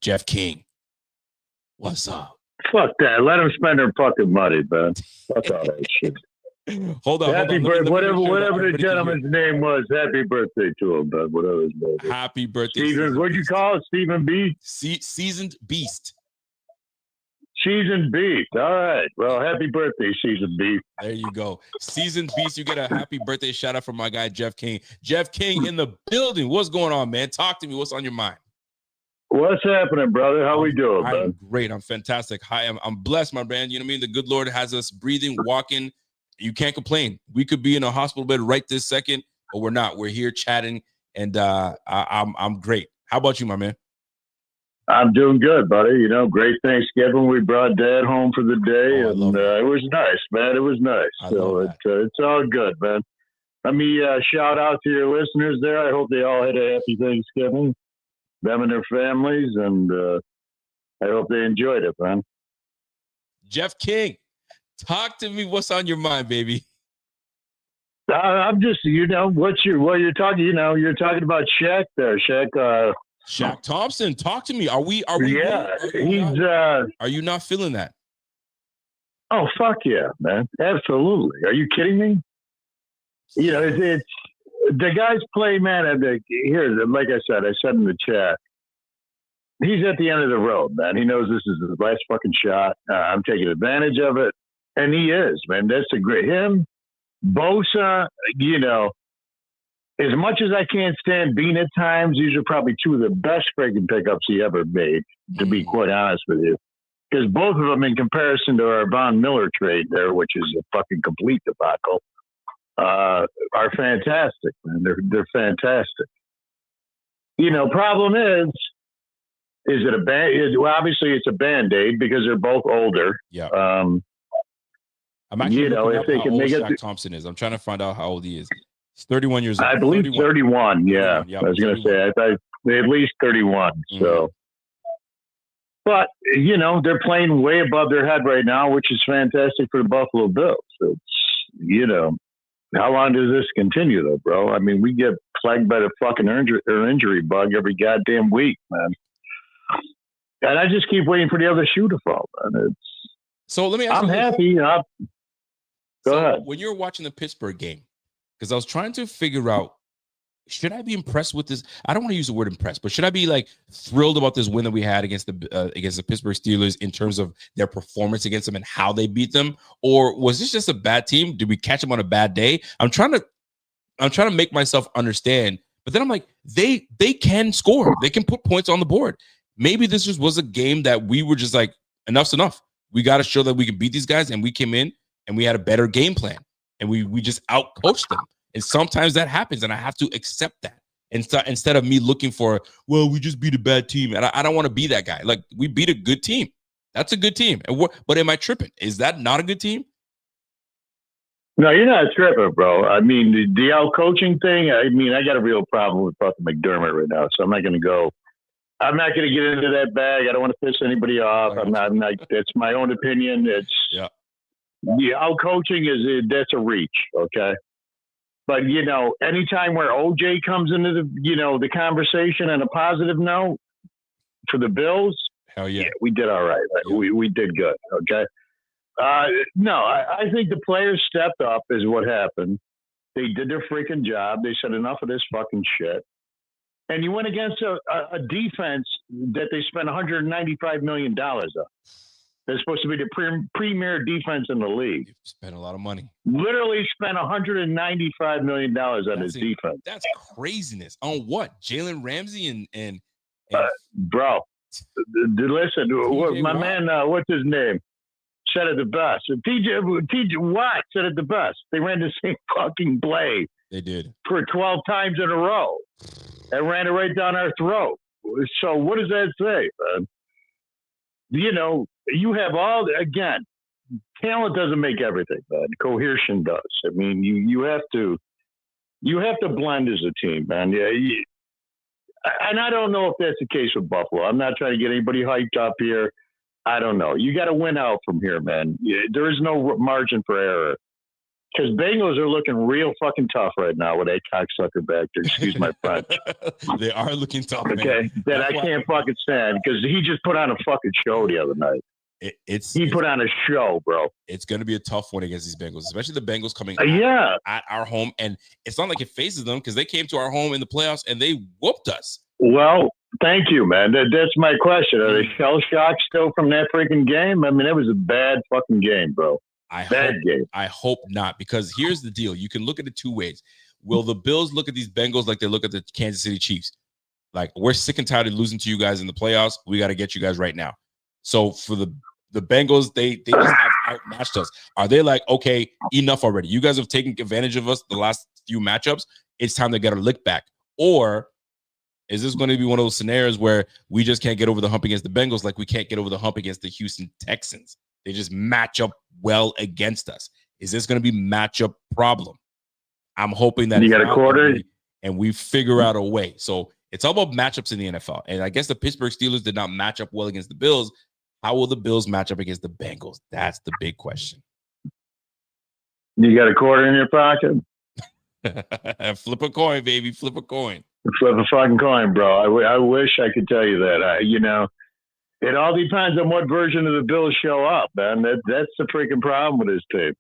Speaker 1: Jeff King, what's up?
Speaker 3: Fuck that. Let them spend their fucking money, man. Fuck all that shit.
Speaker 1: Hold on.
Speaker 3: Happy birthday, whatever the gentleman's name was. Happy birthday to him, man. Whatever his name is.
Speaker 1: Happy birthday,
Speaker 3: Steven. What'd you call it? Stephen Beast?
Speaker 1: Seasoned Beast.
Speaker 3: Seasoned Beast. All right. Well, happy birthday, Seasoned Beast.
Speaker 1: There you go. Seasoned Beast. You get a happy birthday shout out from my guy Jeff King. Jeff King in the building. What's going on, man? Talk to me. What's on your mind?
Speaker 3: What's happening, brother? How we doing, man?
Speaker 1: I'm great. I'm fantastic. Hi, I'm blessed, my man. You know what I mean? The good Lord has us breathing, walking. You can't complain. We could be in a hospital bed right this second, but we're not. We're here chatting, and I'm great. How about you, my man?
Speaker 3: I'm doing good, buddy. You know, great Thanksgiving. We brought Dad home for the day, and it was nice, man. It was nice. So it's all good, man. Let me shout out to your listeners there. I hope they all had a happy Thanksgiving, them and their families, and I hope they enjoyed it, man.
Speaker 1: Jeff King, talk to me. What's on your mind, baby?
Speaker 3: I'm just, you know, you're talking. You know, you're talking about Shaq there, Shaq.
Speaker 1: Shaq Thompson, talk to me. Are we?
Speaker 3: Yeah,
Speaker 1: are you not feeling that?
Speaker 3: Oh, fuck yeah, man! Absolutely. Are you kidding me? You know, it's the guys play, man. Here, like I said in the chat, he's at the end of the road, man. He knows this is his last fucking shot. I'm taking advantage of it, and he is, man. That's a great him, Bosa. You know. As much as I can't stand Bean at times, these are probably two of the best freaking pickups he ever made, to be quite honest with you. Because both of them, in comparison to our Von Miller trade there, which is a fucking complete debacle, are fantastic, man. They're fantastic. You know, problem is it a band? Well, obviously it's a Band-Aid because they're both older.
Speaker 1: Yeah. I'm actually looking up
Speaker 3: if they
Speaker 1: how
Speaker 3: can
Speaker 1: old
Speaker 3: make
Speaker 1: Shaq Thompson is. I'm trying to find out how old he is. He's 31 years old.
Speaker 3: I believe 31. Yeah.
Speaker 1: Yep,
Speaker 3: I was going to say, I thought at least 31. Mm-hmm. So, but, you know, they're playing way above their head right now, which is fantastic for the Buffalo Bills. It's, you know, how long does this continue, though, bro? I mean, we get plagued by the fucking injury bug every goddamn week, man. And I just keep waiting for the other shoe to fall, man.
Speaker 1: So let me ask you.
Speaker 3: I'm happy. Go ahead.
Speaker 1: When you're watching the Pittsburgh game, because I was trying to figure out, should I be impressed with this? I don't want to use the word impressed, but should I be like thrilled about this win that we had against the Pittsburgh Steelers in terms of their performance against them and how they beat them? Or was this just a bad team? Did we catch them on a bad day? I'm trying to make myself understand, but then I'm like, they can score. They can put points on the board. Maybe this just was a game that we were just like, enough's enough. We got to show that we can beat these guys, and we came in and we had a better game plan. And we just outcoached them. And sometimes that happens, and I have to accept that. Instead of me looking for, well, we just beat a bad team. And I don't want to be that guy. Like, we beat a good team. That's a good team. But am I tripping? Is that not a good team?
Speaker 3: No, you're not tripping, bro. I mean, the outcoaching thing, I mean, I got a real problem with fucking McDermott right now. So I'm not going to get into that bag. I don't want to piss anybody off. I'm not, it's my own opinion. The out-coaching that's a reach, okay? But, you know, anytime where OJ comes into the conversation on a positive note for the Bills,
Speaker 1: hell yeah,
Speaker 3: we did all right. Yeah. We did good, okay? No, I think the players stepped up is what happened. They did their freaking job. They said enough of this fucking shit. and you went against a defense that they spent $195 million on. They're supposed to be the premier defense in the league.
Speaker 1: You spent a lot of money.
Speaker 3: Literally spent $195 million on his defense.
Speaker 1: That's craziness. On what? Jalen Ramsey and
Speaker 3: bro, listen, my man, what's his name? Said it the best. TJ Watt said it the best. They ran the same fucking play.
Speaker 1: They did.
Speaker 3: For 12 times in a row. And ran it right down our throat. So what does that say, man? You know, you have again, talent doesn't make everything, man. Cohesion does. I mean, you have to blend as a team, man. Yeah. And I don't know if that's the case with Buffalo. I'm not trying to get anybody hyped up here. I don't know. You got to win out from here, man. There is no margin for error. Because Bengals are looking real fucking tough right now with that cocksucker back there. Excuse my French.
Speaker 1: They are looking tough,
Speaker 3: okay,
Speaker 1: man.
Speaker 3: That I can't fucking stand because he just put on a fucking show the other night. He put on a show, bro.
Speaker 1: It's going to be a tough one against these Bengals, especially the Bengals coming at our home. And it's not like it faces them because they came to our home in the playoffs and they whooped us.
Speaker 3: Well, thank you, man. That's my question. Are they shell-shocked still from that freaking game? I mean, it was a bad fucking game, bro. I
Speaker 1: hope not, because here's the deal. You can look at it two ways. Will the Bills look at these Bengals like they look at the Kansas City Chiefs? Like, we're sick and tired of losing to you guys in the playoffs. We got to get you guys right now. So for the Bengals, they just have outmatched us. Are they like, okay, enough already? You guys have taken advantage of us the last few matchups. It's time to get our lick back. Or is this going to be one of those scenarios where we just can't get over the hump against the Bengals like we can't get over the hump against the Houston Texans? They just match up well against us. Is this going to be matchup problem? I'm hoping that
Speaker 3: you got a quarter
Speaker 1: and we figure out a way. So it's all about matchups in the NFL. And I guess the Pittsburgh Steelers did not match up well against the Bills. How will the Bills match up against the Bengals? That's the big question.
Speaker 3: You got a quarter in your pocket?
Speaker 1: Flip a coin, baby. Flip a coin.
Speaker 3: Flip a fucking coin, bro. I wish I could tell you that. It all depends on what version of the Bills show up, man. That's the freaking problem with this team.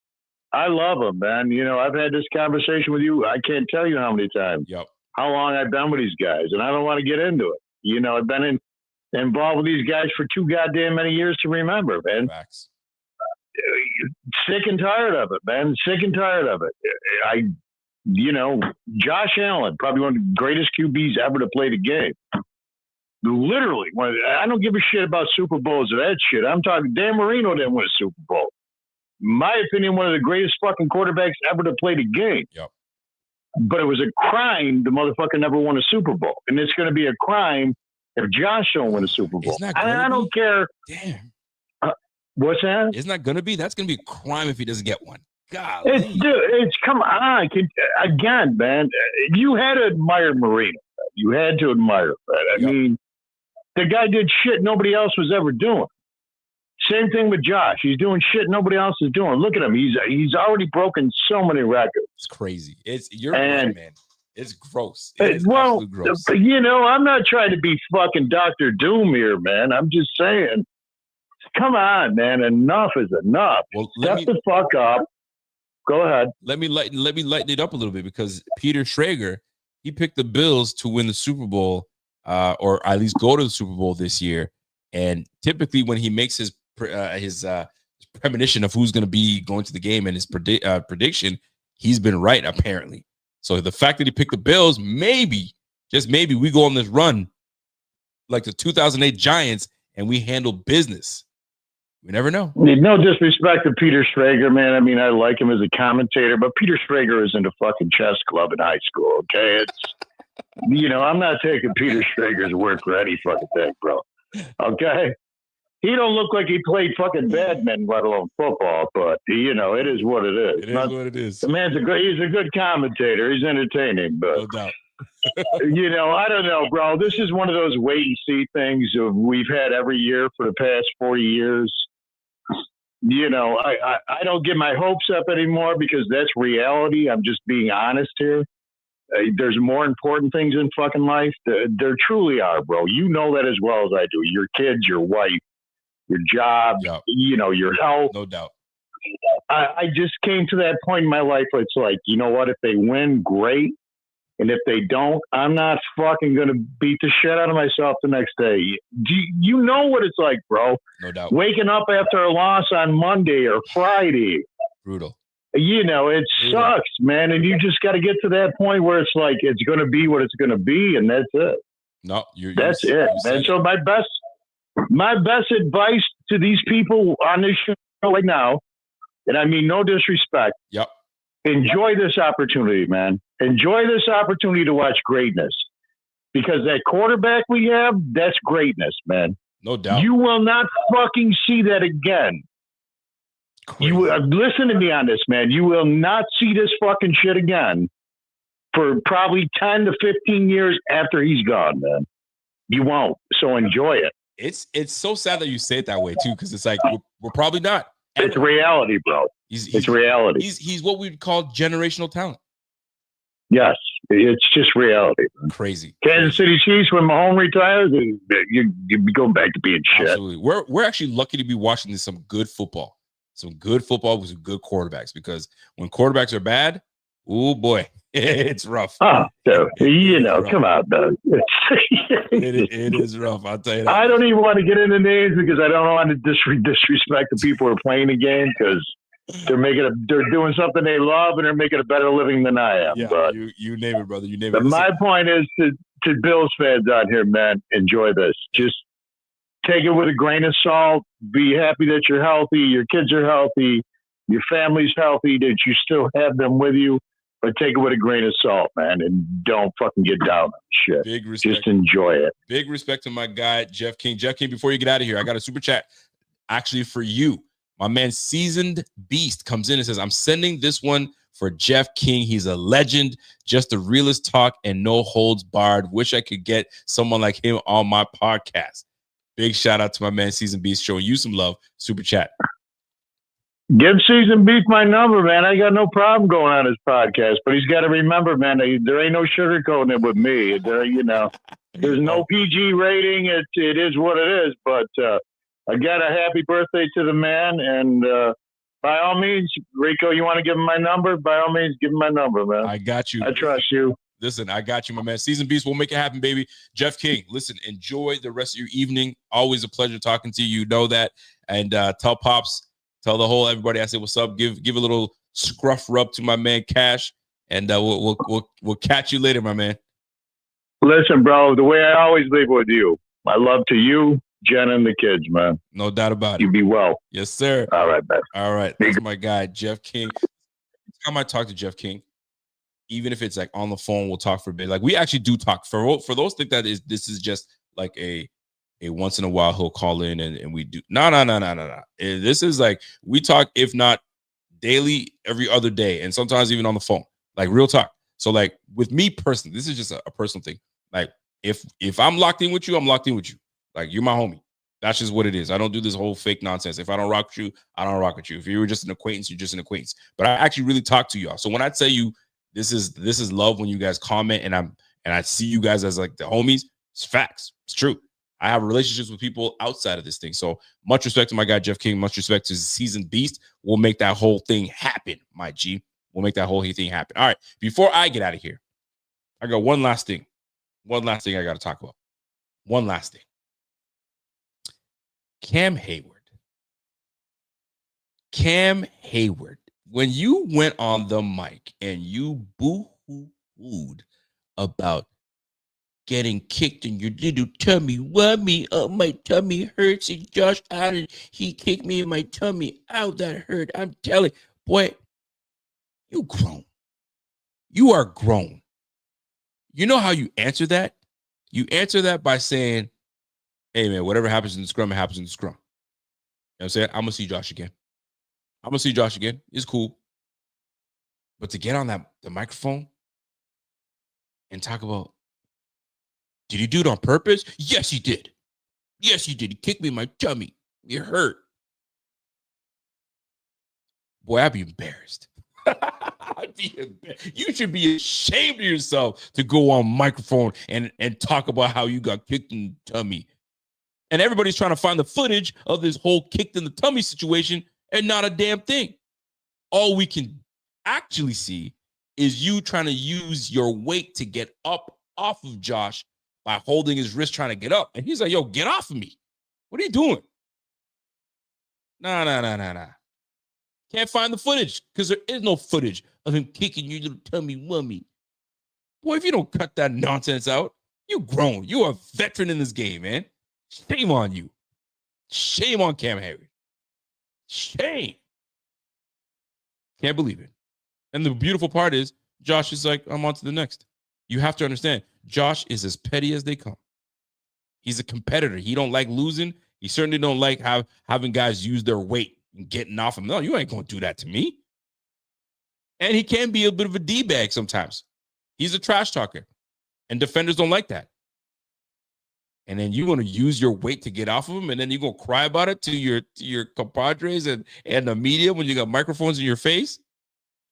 Speaker 3: I love them, man. I've had this conversation with you. I can't tell you how many times.
Speaker 1: Yep.
Speaker 3: How long I've been with these guys, and I don't want to get into it. I've been involved with these guys for too goddamn many years to remember, man.
Speaker 1: Facts.
Speaker 3: Sick and tired of it, man. Sick and tired of it. Josh Allen, probably one of the greatest QBs ever to play the game. Literally, I don't give a shit about Super Bowls or that shit. I'm talking Dan Marino didn't win a Super Bowl. In my opinion, one of the greatest fucking quarterbacks ever to play the game.
Speaker 1: Yep.
Speaker 3: But it was a crime the motherfucker never won a Super Bowl. And it's going to be a crime if Josh don't win a Super Bowl. I don't care.
Speaker 1: Damn.
Speaker 3: What's that?
Speaker 1: Isn't that going to be? That's going to be a crime if he doesn't get one. God.
Speaker 3: It's come on. Again, man, you had to admire Marino. You had to admire that. I mean, the guy did shit nobody else was ever doing. Same thing with Josh. He's doing shit nobody else is doing. Look at him. He's already broken so many records.
Speaker 1: It's crazy. You're right, man. It's gross. It's gross.
Speaker 3: I'm not trying to be fucking Dr. Doom here, man. I'm just saying, come on, man. Enough is enough.
Speaker 1: Well,
Speaker 3: Step the fuck up. Go ahead.
Speaker 1: Let me lighten it up a little bit, because Peter Schrager, he picked the Bills to win the Super Bowl, or at least go to the Super Bowl this year. And typically, when he makes his premonition of who's going to be going to the game and his prediction, he's been right apparently. So the fact that he picked the Bills, maybe, just maybe, we go on this run like the 2008 Giants and we handle business. We never know.
Speaker 3: No disrespect to Peter Schrager, man. I mean, I like him as a commentator, but Peter Schrager isn't a fucking chess club in high school, okay? I'm not taking Peter Schrager's word for any fucking thing, bro. Okay? He don't look like he played fucking badminton, let alone football, but, it is what it is.
Speaker 1: It is what it is.
Speaker 3: The man's he's a good commentator. He's entertaining, but,
Speaker 1: no doubt.
Speaker 3: I don't know, bro. This is one of those wait and see things we've had every year for the past 40 years. I don't get my hopes up anymore because that's reality. I'm just being honest here. There's more important things in fucking life. There truly are, bro. You know that as well as I do. Your kids, your wife, your job, your health.
Speaker 1: No doubt.
Speaker 3: I just came to that point in my life where it's like, you know what? If they win, great. And if they don't, I'm not fucking going to beat the shit out of myself the next day. You know what it's like, bro?
Speaker 1: No doubt.
Speaker 3: Waking up after a loss on Monday or Friday.
Speaker 1: Brutal.
Speaker 3: You know, it sucks, man. And you just got to get to that point where it's like, it's going to be what it's going to be. And that's it.
Speaker 1: No,
Speaker 3: that's it, man. So my best advice to these people on this show right now, and I mean no disrespect.
Speaker 1: Yep.
Speaker 3: Enjoy this opportunity, man. Enjoy this opportunity to watch greatness, because that quarterback we have, that's greatness, man.
Speaker 1: No doubt.
Speaker 3: You will not fucking see that again. Crazy. Listen to me on this, man. You will not see this fucking shit again for probably 10 to 15 years after he's gone, man. You won't. So enjoy it.
Speaker 1: It's so sad that you say it that way too, because it's like we're probably not.
Speaker 3: It's reality, bro. It's reality.
Speaker 1: He's what we'd call generational talent.
Speaker 3: Yes, it's just reality. Man.
Speaker 1: Crazy.
Speaker 3: Kansas City Chiefs, when Mahomes retires, you be going back to being shit.
Speaker 1: Absolutely. We're actually lucky to be watching some good football. Some good football with some good quarterbacks, because when quarterbacks are bad, oh boy, it's rough.
Speaker 3: Oh, so, you know, come on, though.
Speaker 1: It is rough. I'll tell you that.
Speaker 3: I don't even want to get into names because I don't want to disrespect the people who are playing the game, because they're doing something they love and they're making a better living than I am.
Speaker 1: Yeah,
Speaker 3: but
Speaker 1: you name it, brother. You name
Speaker 3: it. My point is to Bills fans out here, man, enjoy this. Just take it with a grain of salt. Be happy that you're healthy, your kids are healthy, your family's healthy, that you still have them with you. But take it with a grain of salt, man, and don't fucking get down on shit.
Speaker 1: Big respect.
Speaker 3: Just enjoy it.
Speaker 1: Big respect to my guy, Jeff King. Jeff King, before you get out of here, I got a super chat actually for you. My man, Seasoned Beast, comes in and says, I'm sending this one for Jeff King. He's a legend, just the realest talk and no holds barred. Wish I could get someone like him on my podcast. Big shout out to my man, Seasoned Beast, showing you some love. Super chat.
Speaker 3: Give Seasoned Beast my number, man. I got no problem going on his podcast, but he's got to remember, man, there ain't no sugarcoating it with me. You know, there's no PG rating. It is what it is. But again, a happy birthday to the man. And by all means, Rico, you want to give him my number? By all means, give him my number, man.
Speaker 1: I got you.
Speaker 3: I trust you.
Speaker 1: Listen, I got you, my man. Seasoned Beast, we'll make it happen, baby. Jeff King, listen, enjoy the rest of your evening. Always a pleasure talking to you. You know that. And tell Pops, tell the whole everybody I say what's up. Give a little scruff rub to my man Cash, and we'll catch you later, my man.
Speaker 3: Listen, bro, the way I always leave with you, my love to you, Jen, and the kids, man.
Speaker 1: No doubt about it.
Speaker 3: You be well.
Speaker 1: Yes, sir.
Speaker 3: All right, man.
Speaker 1: All right. That's my guy, Jeff King. Every time I talk to Jeff King, even if it's like on the phone, we'll talk for a bit. Like we actually do talk. For those think that this is just like a once in a while he'll call in and we do. No. This is like we talk, if not daily, every other day, and sometimes even on the phone, like real talk. So like with me personally, this is just a personal thing. Like if I'm locked in with you, I'm locked in with you. Like you're my homie. That's just what it is. I don't do this whole fake nonsense. If I don't rock with you, I don't rock with you. If you were just an acquaintance, you're just an acquaintance. But I actually really talk to y'all. So when I tell you this is love, when you guys comment and I see you guys as like the homies, it's facts. It's true. I have relationships with people outside of this thing. So much respect to my guy, Jeff King. Much respect to Seasoned Beast. We'll make that whole thing happen, my G. We'll make that whole thing happen. All right. Before I get out of here, I got one last thing. One last thing I got to talk about. One last thing. Cam Hayward. When you went on the mic and you boo-hooed about getting kicked in your little tummy, whammy, my tummy hurts, and Josh Allen, he kicked me in my tummy. Ow, that hurt. I'm telling you, boy, you grown. You are grown. You know how you answer that? You answer that by saying, hey, man, whatever happens in the scrum, it happens in the scrum. You know what I'm saying? I'm going to see Josh again. It's cool. But to get on the microphone and talk about, did he do it on purpose? Yes, he did. Yes, he did. He kicked me in my tummy. It hurt. Boy, I'd be embarrassed. You should be ashamed of yourself to go on microphone and talk about how you got kicked in the tummy. And everybody's trying to find the footage of this whole kicked in the tummy situation and not a damn thing. All we can actually see is you trying to use your weight to get up off of Josh by holding his wrist trying to get up. And he's like, yo, get off of me. What are you doing? Nah. Can't find the footage because there is no footage of him kicking you little tummy wummy. Boy, if you don't cut that nonsense out, you grown. You're a veteran in this game, man. Shame on you. Shame on Cam Hayward. Shame. Can't believe it. And the beautiful part is, Josh is like, I'm on to the next. You have to understand, Josh is as petty as they come. He's a competitor. He don't like losing. He certainly don't like having guys use their weight and getting off him. No, you ain't going to do that to me. And he can be a bit of a D-bag sometimes. He's a trash talker. And defenders don't like that. And then you want to use your weight to get off of him, and then you're going to cry about it to your compadres and the media when you got microphones in your face?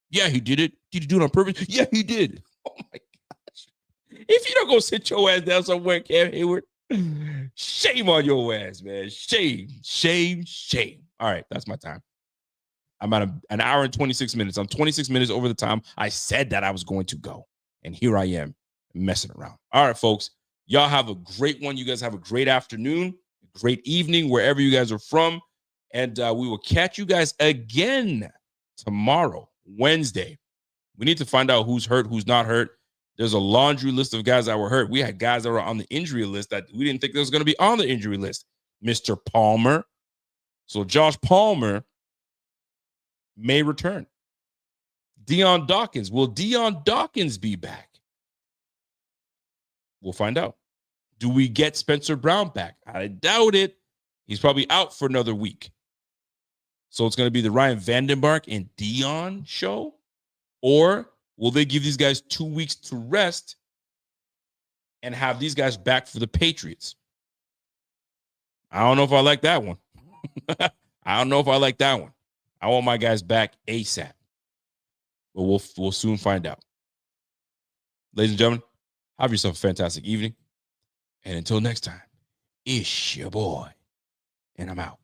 Speaker 1: Yeah, he did it. Did he do it on purpose? Yeah, he did. Oh, my gosh. If you don't go sit your ass down somewhere, Cam Hayward, shame on your ass, man. Shame. All right, that's my time. I'm at an hour and 26 minutes. I'm 26 minutes over the time I said that I was going to go. And here I am messing around. All right, folks. Y'all have a great one. You guys have a great afternoon, great evening, wherever you guys are from. And we will catch you guys again tomorrow, Wednesday. We need to find out who's hurt, who's not hurt. There's a laundry list of guys that were hurt. We had guys that were on the injury list that we didn't think there was going to be on the injury list. Mr. Palmer. So Josh Palmer may return. Dion Dawkins. Will Dion Dawkins be back? We'll find out. Do we get Spencer Brown back? I doubt it. He's probably out for another week. So it's going to be the Ryan Vandenberg and Dion show? Or will they give these guys 2 weeks to rest and have these guys back for the Patriots? I don't know if I like that one. I don't know if I like that one. I want my guys back ASAP. But we'll soon find out. Ladies and gentlemen, have yourself a fantastic evening. And until next time, it's your boy. And I'm out.